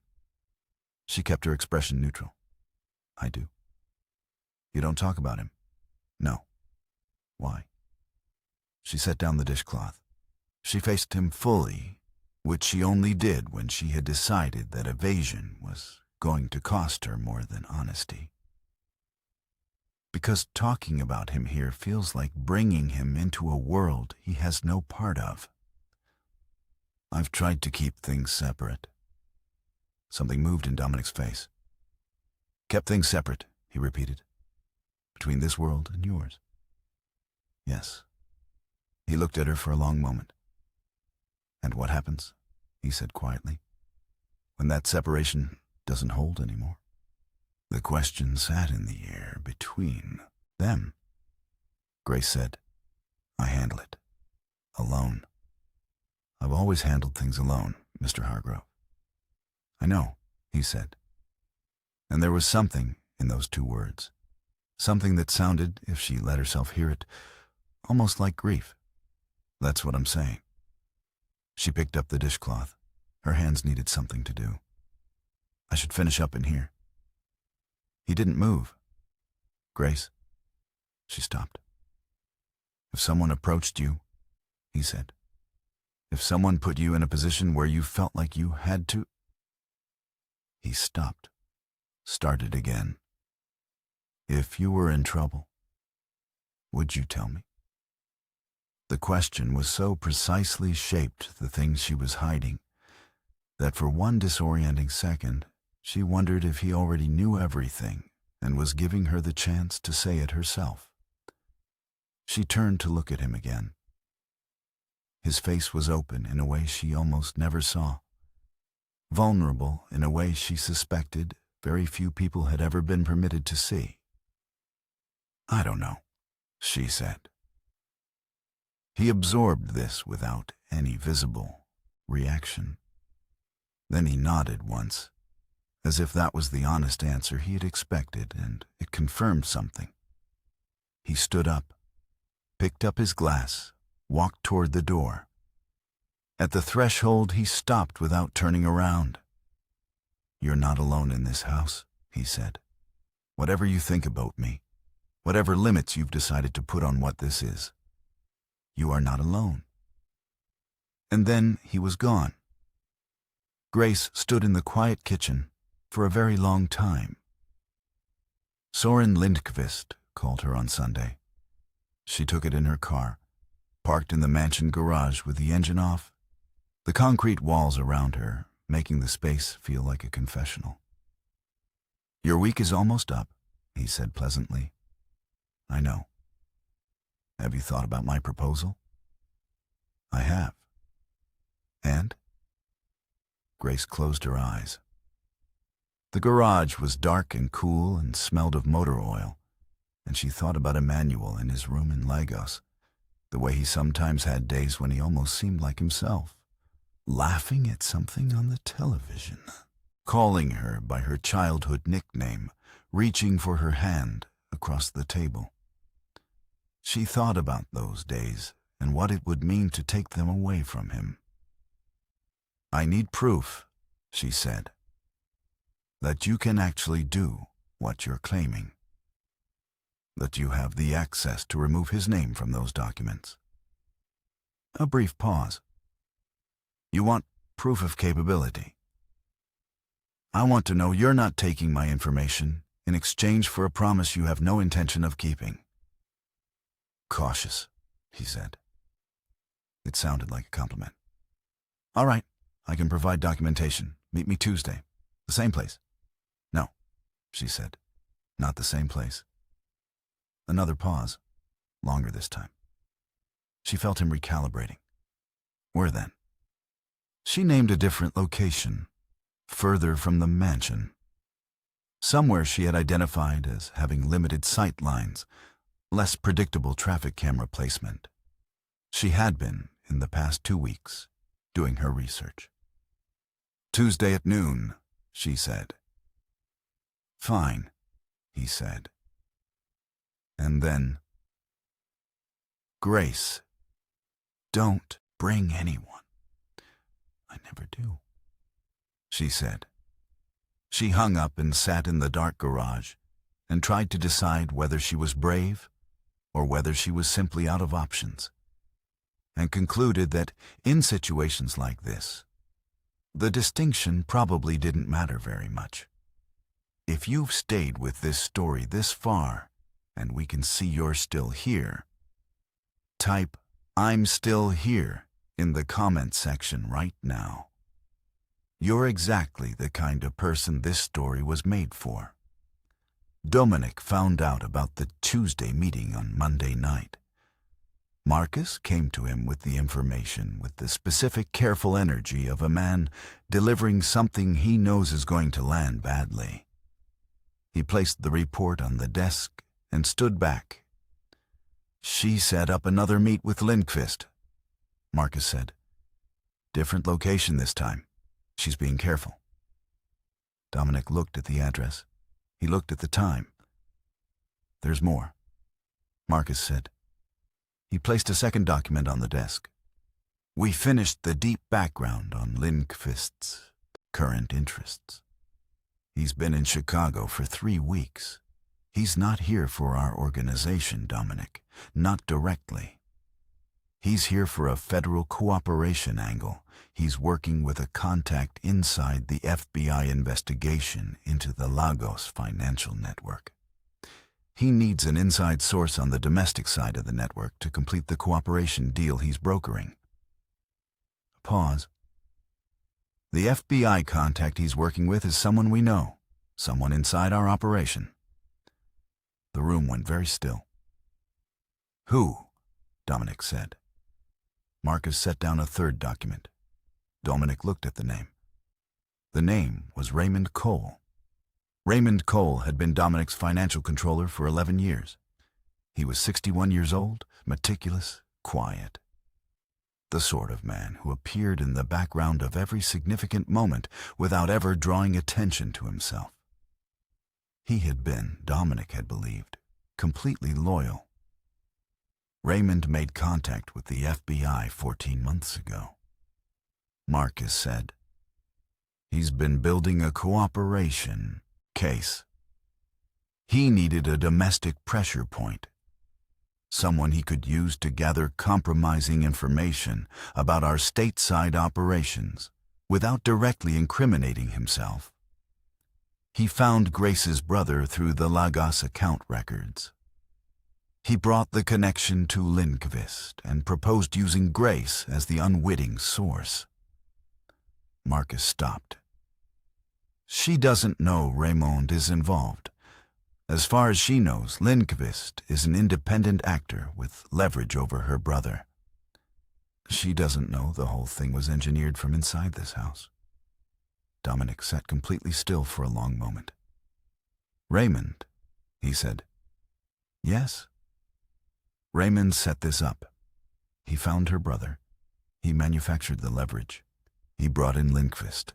She kept her expression neutral. I do. You don't talk about him? No. Why? She set down the dishcloth. She faced him fully, which she only did when she had decided that evasion was going to cost her more than honesty. Because talking about him here feels like bringing him into a world he has no part of. I've tried to keep things separate. Something moved in Dominic's face. Kept things separate, he repeated. Between this world and yours. Yes. He looked at her for a long moment. And what happens, he said quietly, when that separation doesn't hold anymore? The question sat in the air between them. Grace said, I handle it. Alone. I've always handled things alone, Mr. Hargrove. I know, he said. And there was something in those two words. Something that sounded, if she let herself hear it, almost like grief. That's what I'm saying. She picked up the dishcloth. Her hands needed something to do. I should finish up in here. He didn't move. Grace. She stopped. If someone approached you, he said. If someone put you in a position where you felt like you had to... He stopped. Started again. If you were in trouble, would you tell me? The question was so precisely shaped the things she was hiding that for one disorienting second, she wondered if he already knew everything and was giving her the chance to say it herself. She turned to look at him again. His face was open in a way she almost never saw. Vulnerable in a way she suspected very few people had ever been permitted to see. I don't know, she said. He absorbed this without any visible reaction. Then he nodded once, as if that was the honest answer he had expected, and it confirmed something. He stood up, picked up his glass, walked toward the door. At the threshold, he stopped without turning around. You're not alone in this house, he said. Whatever you think about me, whatever limits you've decided to put on what this is, you are not alone. And then he was gone. Grace stood in the quiet kitchen for a very long time. Soren Lindqvist called her on Sunday. She took it in her car, parked in the mansion garage with the engine off, the concrete walls around her making the space feel like a confessional. Your week is almost up, he said pleasantly. I know. Have you thought about my proposal? I have. And? Grace closed her eyes. The garage was dark and cool and smelled of motor oil, and she thought about Emmanuel in his room in Lagos, the way he sometimes had days when he almost seemed like himself, laughing at something on the television, calling her by her childhood nickname, reaching for her hand across the table. She thought about those days and what it would mean to take them away from him. I need proof, she said, that you can actually do what you're claiming. That you have the access to remove his name from those documents. A brief pause. You want proof of capability. I want to know you're not taking my information in exchange for a promise you have no intention of keeping. Cautious, he said. It sounded like a compliment. All right, I can provide documentation. Meet me Tuesday. The same place. No, she said. Not the same place. Another pause, longer this time. She felt him recalibrating. Where then? She named a different location, further from the mansion. Somewhere she had identified as having limited sight lines, less predictable traffic camera placement. She had been, in the past 2 weeks, doing her research. Tuesday at noon, she said. Fine, he said. And then, Grace, don't bring anyone. I never do, she said. She hung up and sat in the dark garage and tried to decide whether she was brave or whether she was simply out of options, and concluded that in situations like this, the distinction probably didn't matter very much. If you've stayed with this story this far, and we can see you're still here, type "I'm still here" in the comment section right now. You're exactly the kind of person this story was made for. Dominic found out about the Tuesday meeting on Monday night. Marcus came to him with the information with the specific, careful energy of a man delivering something he knows is going to land badly. He placed the report on the desk and stood back. "She set up another meet with Lindqvist," Marcus said. "Different location this time. She's being careful." Dominic looked at the address. He looked at the time. "There's more," Marcus said. He placed a second document on the desk. "We finished the deep background on Lindqvist's current interests. He's been in Chicago for 3 weeks. He's not here for our organization, Dominic, not directly. He's here for a federal cooperation angle. He's working with a contact inside the FBI investigation into the Lagos financial network. He needs an inside source on the domestic side of the network to complete the cooperation deal he's brokering." A pause. "The FBI contact he's working with is someone we know, someone inside our operation." The room went very still. "Who?" Dominic said. Marcus set down a third document. Dominic looked at the name. The name was Raymond Cole. Raymond Cole had been Dominic's financial controller for 11 years. He was 61 years old, meticulous, quiet. The sort of man who appeared in the background of every significant moment without ever drawing attention to himself. He had been, Dominic had believed, completely loyal. Raymond made contact with the FBI 14 months ago. Marcus said, "He's been building a cooperation case. He needed a domestic pressure point, someone he could use to gather compromising information about our stateside operations without directly incriminating himself. He found Grace's brother through the Lagos account records. He brought the connection to Lindqvist and proposed using Grace as the unwitting source." Marcus stopped. "She doesn't know Raymond is involved. As far as she knows, Lindqvist is an independent actor with leverage over her brother. She doesn't know the whole thing was engineered from inside this house." Dominic sat completely still for a long moment. "Raymond," he said. "Yes." "Raymond set this up. He found her brother. He manufactured the leverage. He brought in Lindqvist.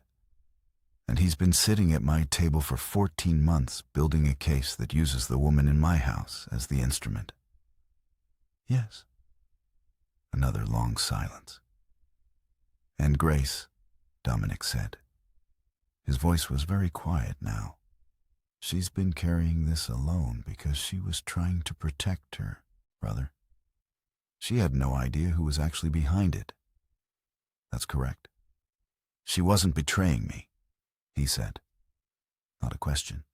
And he's been sitting at my table for 14 months building a case that uses the woman in my house as the instrument." "Yes." Another long silence. "And Grace," Dominic said. His voice was very quiet now. "She's been carrying this alone because she was trying to protect her brother. She had no idea who was actually behind it." "That's correct. She wasn't betraying me," he said. Not a question.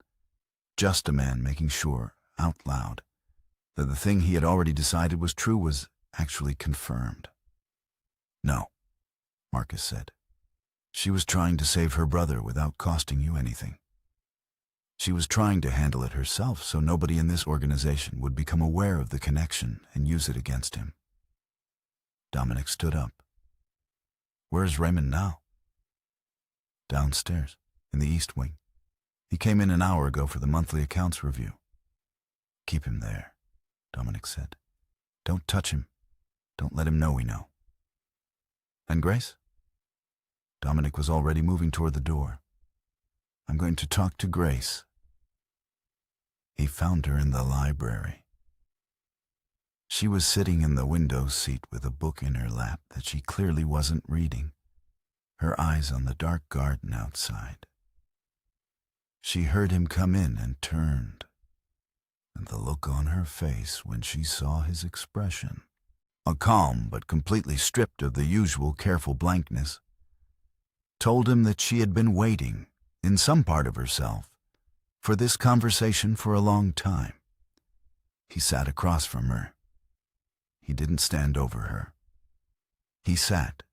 Just a man making sure, out loud, that the thing he had already decided was true was actually confirmed. "No," Marcus said. "She was trying to save her brother without costing you anything. She was trying to handle it herself so nobody in this organization would become aware of the connection and use it against him." Dominic stood up. "Where's Raymond now?" "Downstairs, in the East Wing. He came in an hour ago for the monthly accounts review." "Keep him there," Dominic said. "Don't touch him. Don't let him know we know." "And Grace?" Dominic was already moving toward the door. "I'm going to talk to Grace." He found her in the library. She was sitting in the window seat with a book in her lap that she clearly wasn't reading, her eyes on the dark garden outside. She heard him come in and turned, and the look on her face when she saw his expression, a calm but completely stripped of the usual careful blankness, told him that she had been waiting, in some part of herself, for this conversation for a long time. He sat across from her. He didn't stand over her. He sat,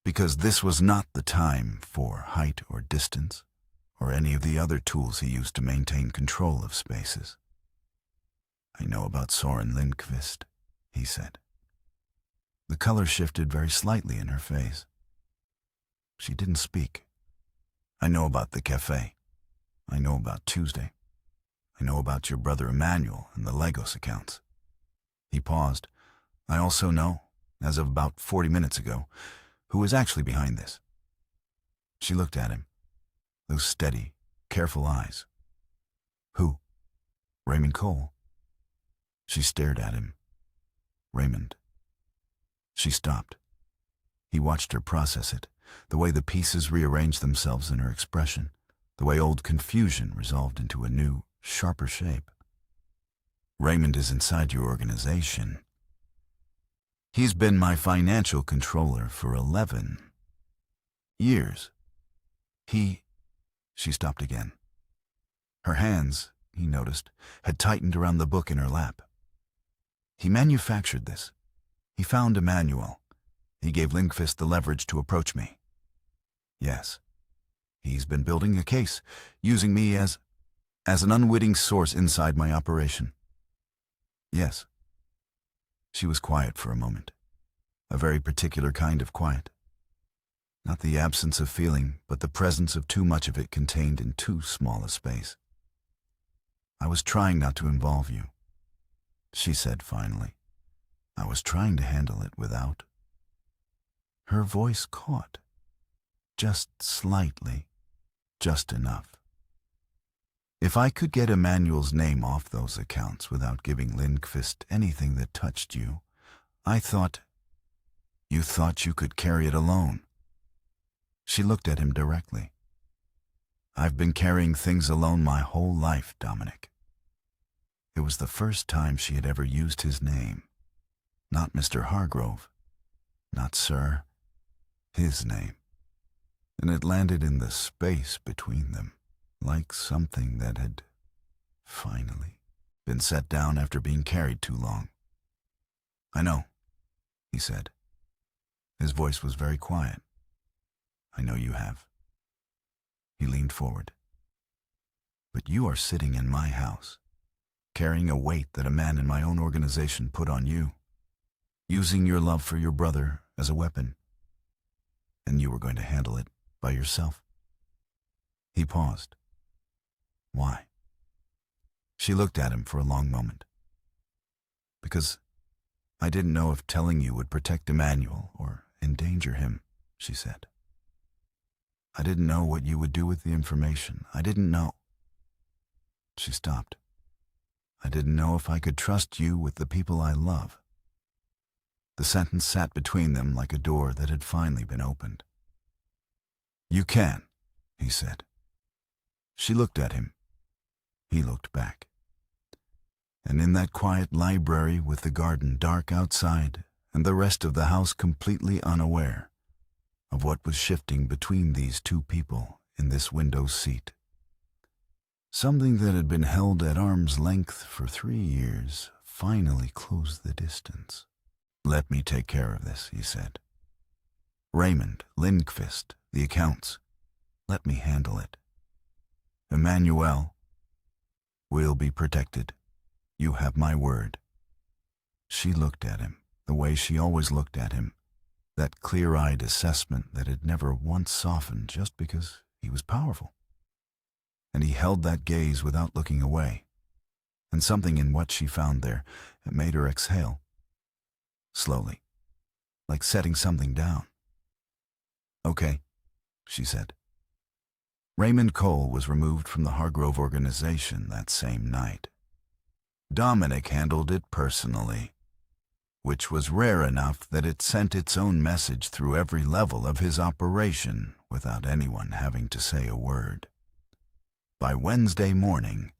because this was not the time for height or distance, or any of the other tools he used to maintain control of spaces. "I know about Soren Lindqvist," he said. The color shifted very slightly in her face. She didn't speak. "I know about the cafe. I know about Tuesday. I know about your brother Emmanuel and the Lagos accounts." He paused. "I also know, as of about 40 minutes ago, who is actually behind this." She looked at him, those steady, careful eyes. "Who? Raymond Cole?" She stared at him. "Raymond." She stopped. He watched her process it, the way the pieces rearranged themselves in her expression, the way old confusion resolved into a new, sharper shape. "Raymond is inside your organization. He's been my financial controller for 11 years. She stopped again. Her hands, he noticed, had tightened around the book in her lap. "He manufactured this. He found Emmanuel. He gave Lindqvist the leverage to approach me. Yes. He's been building a case, using me as an unwitting source inside my operation." "Yes." She was quiet for a moment, a very particular kind of quiet. Not the absence of feeling, but the presence of too much of it contained in too small a space. "I was trying not to involve you," she said finally. "I was trying to handle it without." Her voice caught, just slightly, just enough. "If I could get Emmanuel's name off those accounts without giving Lindqvist anything that touched you, I thought—" "You thought you could carry it alone?" She looked at him directly. "I've been carrying things alone my whole life, Dominic." It was the first time she had ever used his name. Not Mr. Hargrove, not Sir, his name. And it landed in the space between them, like something that had, finally, been set down after being carried too long. "I know," he said. His voice was very quiet. "I know you have." He leaned forward. "But you are sitting in my house, carrying a weight that a man in my own organization put on you, using your love for your brother as a weapon, and you were going to handle it by yourself." He paused. "Why?" She looked at him for a long moment. "Because I didn't know if telling you would protect Emmanuel or endanger him," she said. "I didn't know what you would do with the information. I didn't know." She stopped. "I didn't know if I could trust you with the people I love." The sentence sat between them like a door that had finally been opened. "You can," he said. She looked at him. He looked back. And in that quiet library with the garden dark outside and the rest of the house completely unaware of what was shifting between these two people in this window seat, something that had been held at arm's length for 3 years finally closed the distance. "Let me take care of this," he said. "Raymond, Lindqvist, the accounts. Let me handle it. Emmanuel will be protected. You have my word." She looked at him the way she always looked at him, that clear-eyed assessment that had never once softened just because he was powerful. And he held that gaze without looking away, and something in what she found there made her exhale. Slowly, like setting something down. "Okay," she said. Raymond Cole was removed from the Hargrove organization that same night. Dominic handled it personally. which was rare enough that it sent its own message through every level of his operation without anyone having to say a word. By Wednesday morning,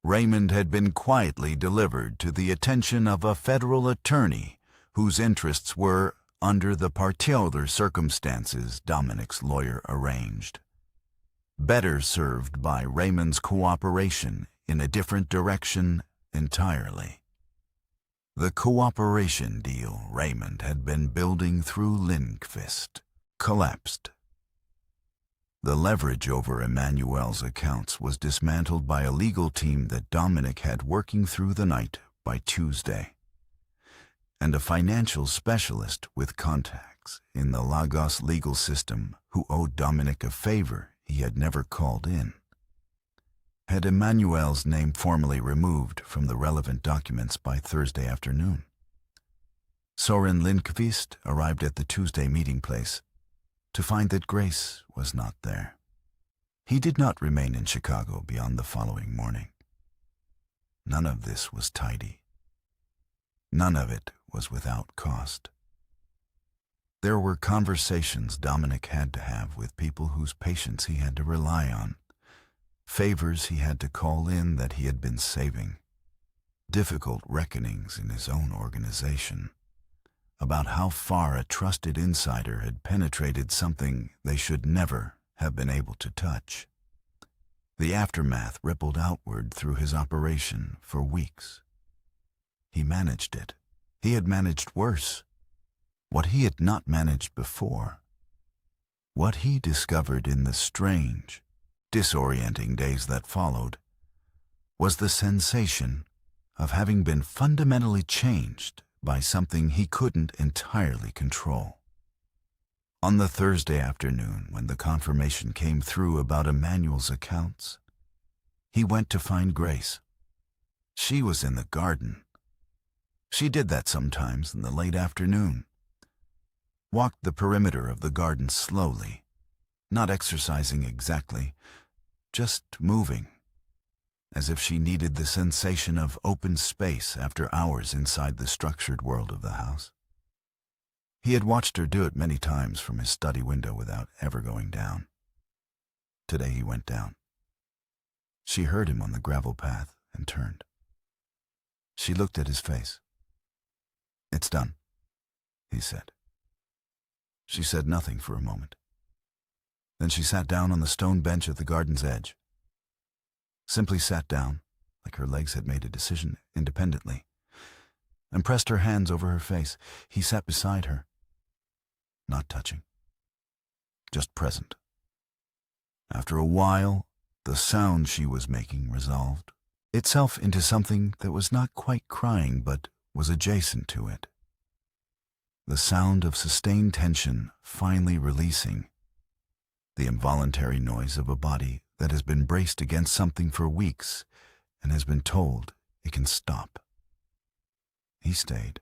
Raymond had been quietly delivered to the attention of a federal attorney whose interests were under the particular circumstances Dominic's lawyer arranged. Better served by Raymond's cooperation in a different direction entirely. The cooperation deal Raymond had been building through Lindqvist collapsed. The leverage over Emmanuel's accounts was dismantled by a legal team that Dominic had working through the night by Tuesday, and a financial specialist with contacts in the Lagos legal system who owed Dominic a favor he had never called in, had Emmanuel's name formally removed from the relevant documents by Thursday afternoon. Soren Lindqvist arrived at the Tuesday meeting place to find that Grace was not there. He did not remain in Chicago beyond the following morning. None of this was tidy. None of it was without cost. There were conversations Dominic had to have with people whose patience he had to rely on, favors he had to call in that he had been saving, difficult reckonings in his own organization about how far a trusted insider had penetrated something they should never have been able to touch. The aftermath rippled outward through his operation for weeks. He managed it. He had managed worse. What he had not managed before. What he discovered in the strange, disorienting days that followed was the sensation of having been fundamentally changed by something he couldn't entirely control. On the Thursday afternoon, when the confirmation came through about Emmanuel's accounts, he went to find Grace. She was in the garden. She did that sometimes in the late afternoon. Walked the perimeter of the garden slowly, not exercising exactly, just moving, as if she needed the sensation of open space after hours inside the structured world of the house. He had watched her do it many times from his study window without ever going down. Today he went down. She heard him on the gravel path and turned. She looked at his face. "It's done," he said. She said nothing for a moment. Then she sat down on the stone bench at the garden's edge. Simply sat down, like her legs had made a decision independently, and pressed her hands over her face. He sat beside her, not touching, just present. After a while, the sound she was making resolved itself into something that was not quite crying but was adjacent to it. The sound of sustained tension finally releasing, the involuntary noise of a body that has been braced against something for weeks and has been told it can stop. He stayed.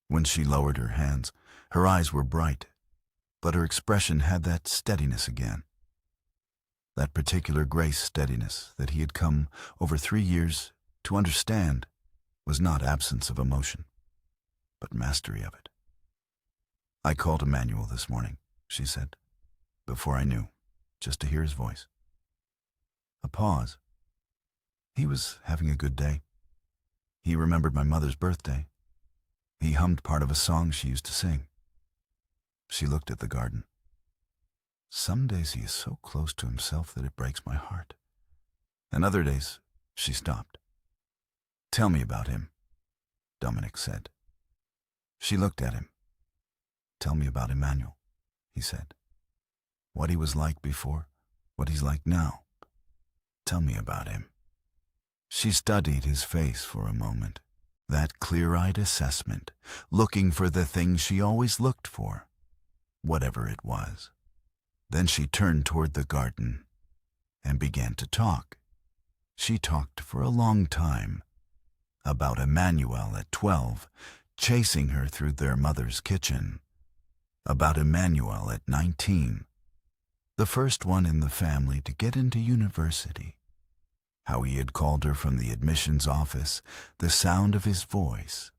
When she lowered her hands, her eyes were bright, but her expression had that steadiness again. That particular grace steadiness that he had come over 3 years to understand was not absence of emotion, but mastery of it. "I called Emmanuel this morning," she said, "before I knew, just to hear his voice." A pause. He was having a good day. He remembered my mother's birthday. He hummed part of a song she used to sing. She looked at the garden. "Some days he is so close to himself that it breaks my heart. And other days," she stopped. "Tell me about him," Dominic said. She looked at him. "Tell me about Emmanuel," he said. "What he was like before, what he's like now. Tell me about him." She studied his face for a moment, that clear-eyed assessment, looking for the thing she always looked for, whatever it was. Then she turned toward the garden and began to talk. She talked for a long time about Emmanuel at 12, chasing her through their mother's kitchen, about Emmanuel at 19, the first one in the family to get into university, how he had called her from the admissions office, the sound of his voice,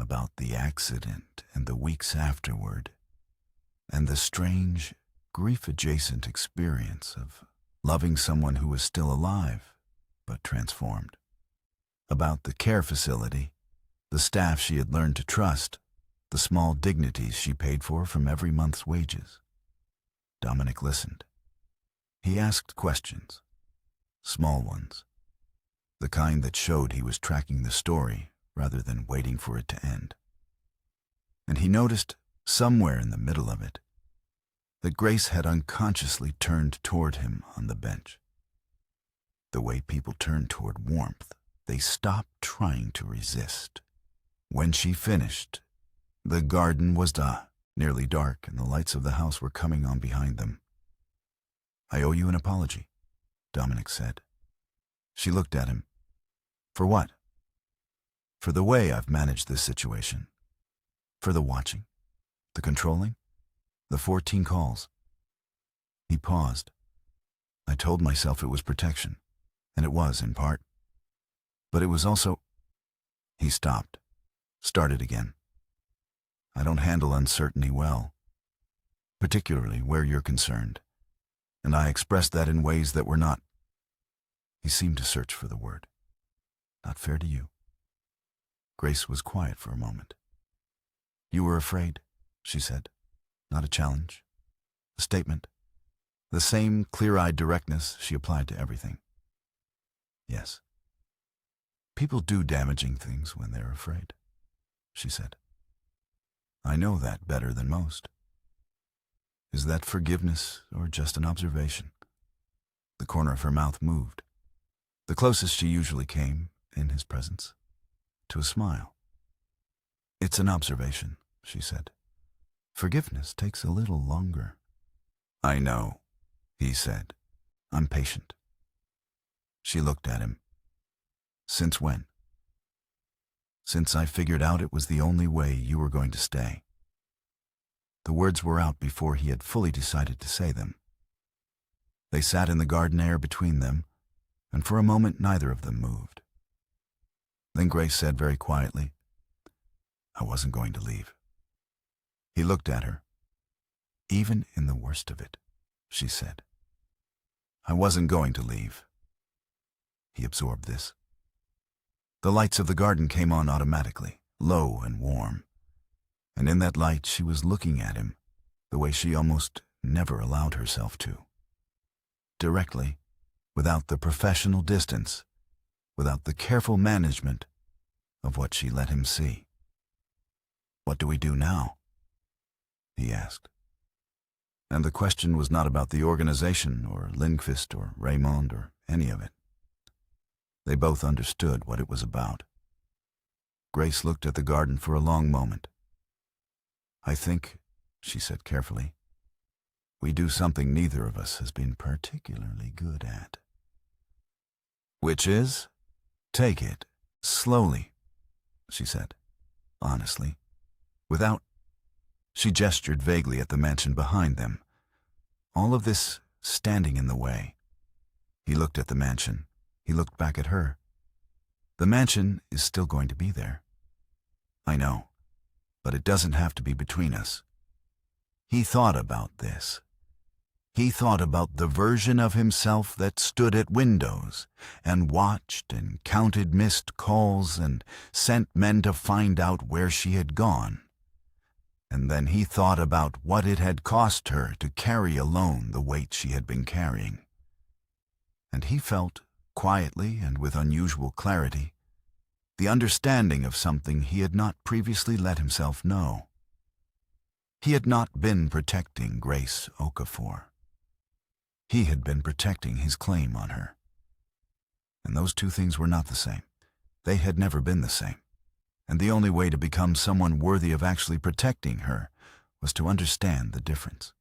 about the accident and the weeks afterward, and the strange, grief-adjacent experience of loving someone who was still alive, but transformed. About the care facility, the staff she had learned to trust, the small dignities she paid for from every month's wages. Dominic listened. He asked questions, small ones, the kind that showed he was tracking the story rather than waiting for it to end. And he noticed, somewhere in the middle of it, that Grace had unconsciously turned toward him on the bench. The way people turn toward warmth, they stopped trying to resist. When she finished, the garden was nearly dark and the lights of the house were coming on behind them. "I owe you an apology," Dominic said. She looked at him. "For what?" "For the way I've managed this situation. For the watching, the controlling, the 14 calls." He paused. "I told myself it was protection, and it was in part. But it was also—" He stopped, started again. "I don't handle uncertainty well, particularly where you're concerned, and I expressed that in ways that were not—" He seemed to search for the word. "Not fair to you." Grace was quiet for a moment. "You were afraid," she said. Not a challenge, a statement. The same clear-eyed directness she applied to everything. "Yes. People do damaging things when they're afraid," she said. "I know that better than most." "Is that forgiveness or just an observation?" The corner of her mouth moved, the closest she usually came, in his presence, to a smile. "It's an observation," she said. "Forgiveness takes a little longer." "I know," he said. "I'm patient." She looked at him. "Since when?" "Since I figured out it was the only way you were going to stay." The words were out before he had fully decided to say them. They sat in the garden air between them, and for a moment neither of them moved. Then Grace said very quietly, "I wasn't going to leave." He looked at her. "Even in the worst of it," she said. "I wasn't going to leave." He absorbed this. The lights of the garden came on automatically, low and warm, and in that light she was looking at him the way she almost never allowed herself to. Directly, without the professional distance, without the careful management of what she let him see. "What do we do now?" he asked. And the question was not about the organization or Lindqvist or Raymond or any of it. They both understood what it was about. Grace looked at the garden for a long moment. "I think," she said carefully, "we do something neither of us has been particularly good at." "Which is?" "Take it slowly," she said, honestly, without— She gestured vaguely at the mansion behind them. All of this standing in the way. He looked at the mansion. He looked back at her. "The mansion is still going to be there." "I know, but it doesn't have to be between us." He thought about this. He thought about the version of himself that stood at windows and watched and counted missed calls and sent men to find out where she had gone. And then he thought about what it had cost her to carry alone the weight she had been carrying. And he felt, quietly and with unusual clarity, the understanding of something he had not previously let himself know. He had not been protecting Grace Okafor. He had been protecting his claim on her. And those two things were not the same. They had never been the same. And the only way to become someone worthy of actually protecting her was to understand the difference.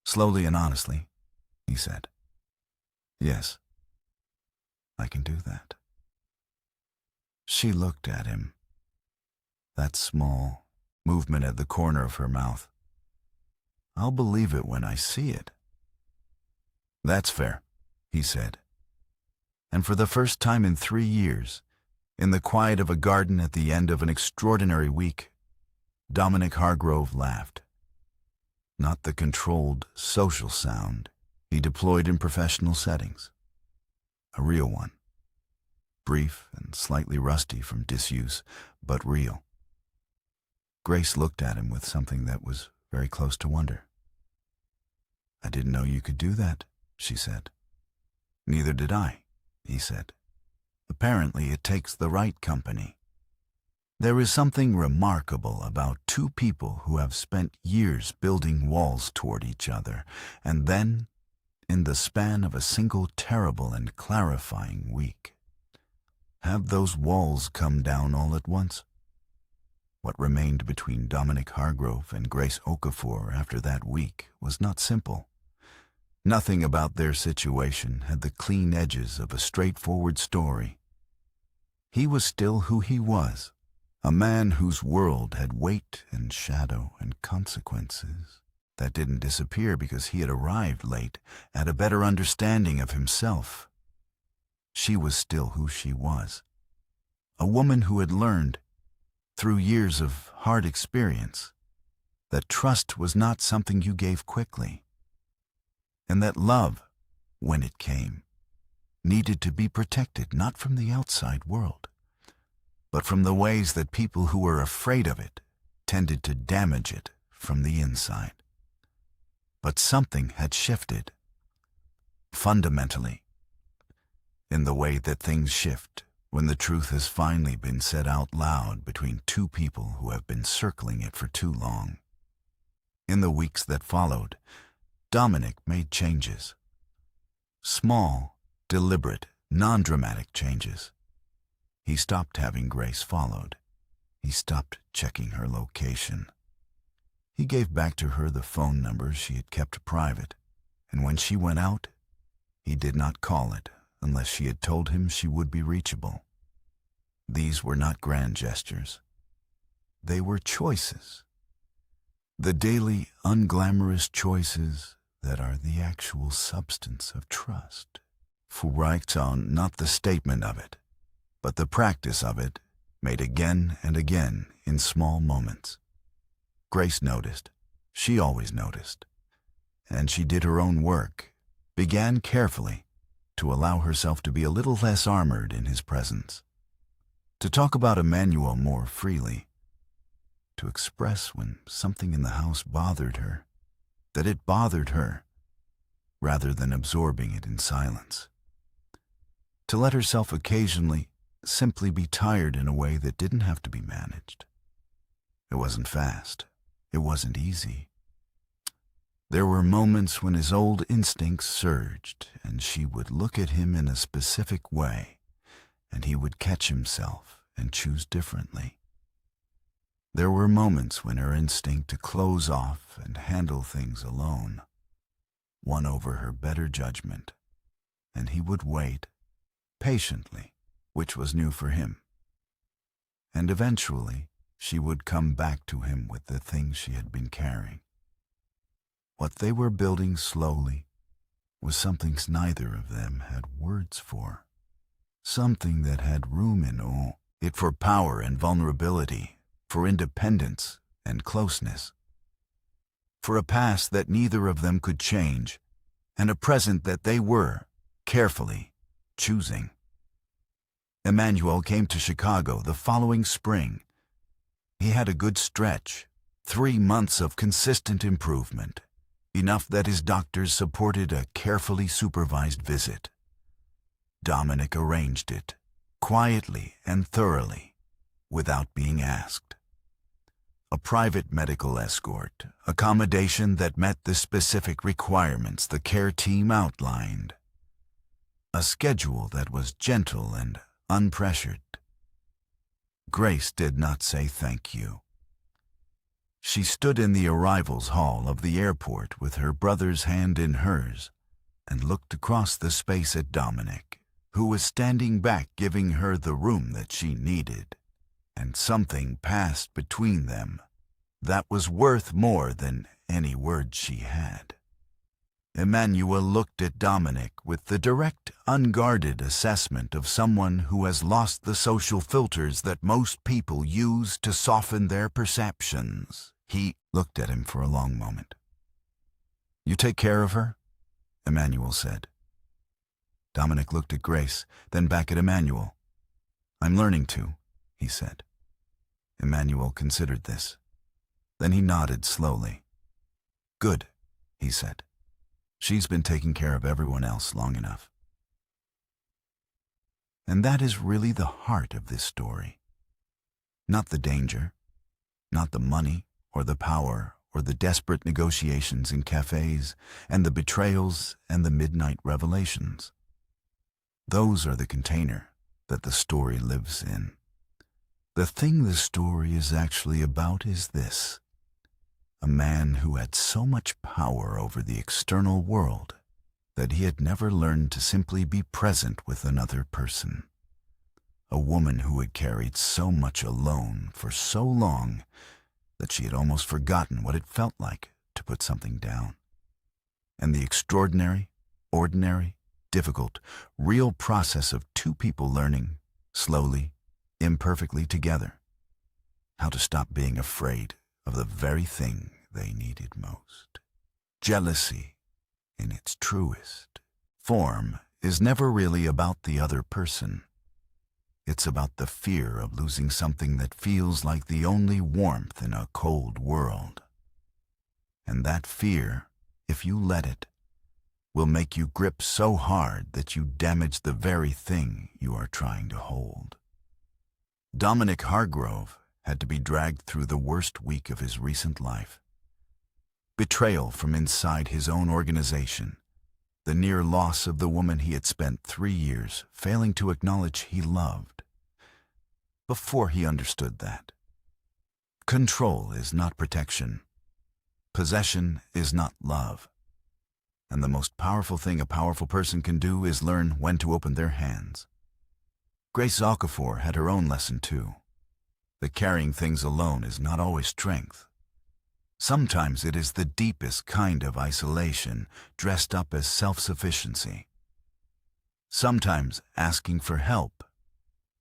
Slowly and honestly, he said, "Yes, I can do that." She looked at him. That small movement at the corner of her mouth. "I'll believe it when I see it." "That's fair," he said. And for the first time in 3 years, In the quiet of a garden at the end of an extraordinary week, Dominic Hargrove laughed. Not the controlled, social sound he deployed in professional settings. A real one. Brief and slightly rusty from disuse, but real. Grace looked at him with something that was very close to wonder. "I didn't know you could do that," she said. "Neither did I," he said. "Apparently it takes the right company. There is something remarkable about two people who have spent years building walls toward each other, and then, in the span of a single terrible and clarifying week, have those walls come down all at once." What remained between Dominic Hargrove and Grace Okafor after that week was not simple. Nothing about their situation had the clean edges of a straightforward story. He was still who he was, a man whose world had weight and shadow and consequences that didn't disappear because he had arrived late at a better understanding of himself. She was still who she was, a woman who had learned, through years of hard experience, that trust was not something you gave quickly, and that love, when it came, needed to be protected not from the outside world, but from the ways that people who were afraid of it tended to damage it from the inside. But something had shifted, fundamentally, in the way that things shift when the truth has finally been said out loud between two people who have been circling it for too long. In the weeks that followed, Dominic made changes. Small, deliberate, non-dramatic changes. He stopped having Grace followed. He stopped checking her location. He gave back to her the phone numbers she had kept private, and when she went out, he did not call it unless she had told him she would be reachable. These were not grand gestures. They were choices. The daily, unglamorous choices that are the actual substance of trust. Furaiton, not the statement of it, but the practice of it, made again and again in small moments. Grace noticed. She always noticed. And she did her own work, began carefully, to allow herself to be a little less armored in his presence, to talk about Emmanuel more freely, to express when something in the house bothered her, that it bothered her, rather than absorbing it in silence, to let herself occasionally simply be tired in a way that didn't have to be managed. It wasn't fast. It wasn't easy. There were moments when his old instincts surged, and she would look at him in a specific way, and he would catch himself and choose differently. There were moments when her instinct to close off and handle things alone won over her better judgment, and he would wait, patiently, which was new for him. And eventually, she would come back to him with the things she had been carrying. What they were building slowly was something neither of them had words for, something that had room in it for power and vulnerability, for independence and closeness, for a past that neither of them could change, and a present that they were, carefully, choosing. Emmanuel came to Chicago the following spring. He had a good stretch, 3 months of consistent improvement, enough that his doctors supported a carefully supervised visit. Dominic arranged it, quietly and thoroughly, without being asked. A private medical escort, accommodation that met the specific requirements the care team outlined. A schedule that was gentle and unpressured. Grace did not say thank you. She stood in the arrivals hall of the airport with her brother's hand in hers and looked across the space at Dominic, who was standing back giving her the room that she needed, and something passed between them that was worth more than any words she had. Emmanuel looked at Dominic with the direct, unguarded assessment of someone who has lost the social filters that most people use to soften their perceptions. He looked at him for a long moment. "You take care of her?" Emmanuel said. Dominic looked at Grace, then back at Emmanuel. "I'm learning to," he said. Emmanuel considered this. Then he nodded slowly. "Good," he said. "She's been taking care of everyone else long enough." And that is really the heart of this story. Not the danger, not the money or the power or the desperate negotiations in cafes and the betrayals and the midnight revelations. Those are the container that the story lives in. The thing the story is actually about is this: a man who had so much power over the external world that he had never learned to simply be present with another person. A woman who had carried so much alone for so long that she had almost forgotten what it felt like to put something down. And the extraordinary, ordinary, difficult, real process of two people learning, slowly, imperfectly together, how to stop being afraid of the very thing they needed most. Jealousy, in its truest form, is never really about the other person. It's about the fear of losing something that feels like the only warmth in a cold world. And that fear, if you let it, will make you grip so hard that you damage the very thing you are trying to hold. Dominic Hargrove had to be dragged through the worst week of his recent life. Betrayal from inside his own organization, the near loss of the woman he had spent 3 years failing to acknowledge he loved. Before he understood that, control is not protection. Possession is not love. And the most powerful thing a powerful person can do is learn when to open their hands. Grace Okafor had her own lesson too. That carrying things alone is not always strength. Sometimes it is the deepest kind of isolation dressed up as self-sufficiency. Sometimes asking for help,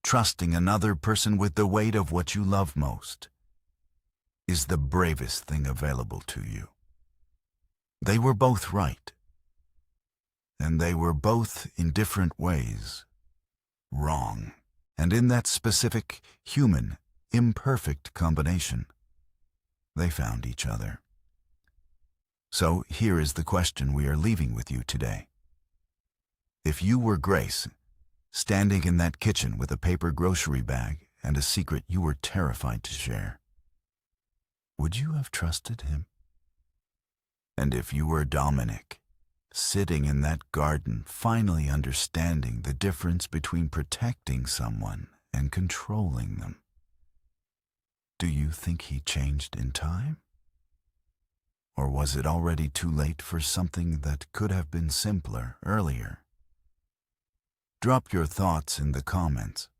trusting another person with the weight of what you love most, is the bravest thing available to you. They were both right. And they were both, in different ways, wrong. And in that specific, human, imperfect combination, they found each other. So here is the question we are leaving with you today. If you were Grace, standing in that kitchen with a paper grocery bag and a secret you were terrified to share, would you have trusted him? And if you were Dominic, sitting in that garden, finally understanding the difference between protecting someone and controlling them, do you think he changed in time? Or was it already too late for something that could have been simpler earlier? Drop your thoughts in the comments.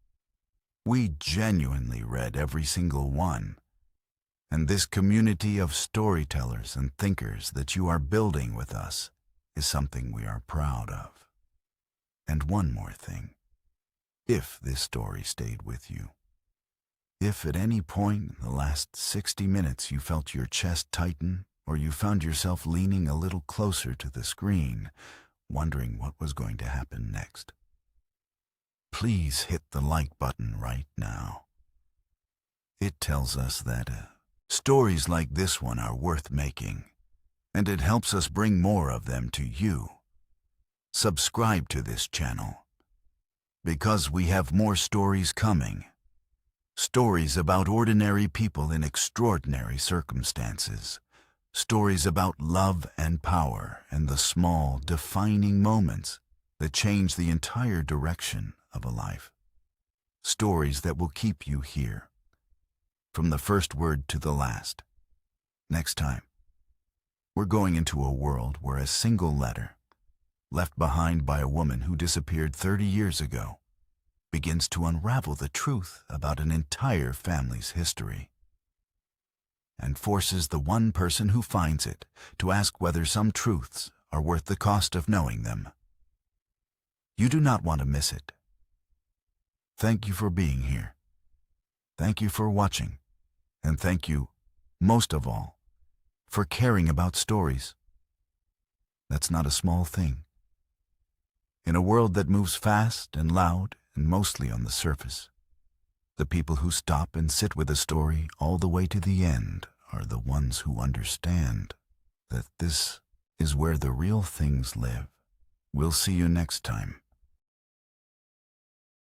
We genuinely read every single one. And this community of storytellers and thinkers that you are building with us is something we are proud of. And one more thing. If this story stayed with you, if at any point in the last 60 minutes you felt your chest tighten or you found yourself leaning a little closer to the screen, wondering what was going to happen next, please hit the like button right now. It tells us that stories like this one are worth making, and it helps us bring more of them to you. Subscribe to this channel, because we have more stories coming. Stories about ordinary people in extraordinary circumstances. Stories about love and power and the small, defining moments that change the entire direction of a life. Stories that will keep you here, from the first word to the last. Next time, we're going into a world where a single letter, left behind by a woman who disappeared 30 years ago, begins to unravel the truth about an entire family's history, and forces the one person who finds it to ask whether some truths are worth the cost of knowing them. You do not want to miss it. Thank you for being here. Thank you for watching. And thank you, most of all, for caring about stories. That's not a small thing. In a world that moves fast and loud and mostly on the surface, the people who stop and sit with a story all the way to the end are the ones who understand that this is where the real things live. We'll see you next time.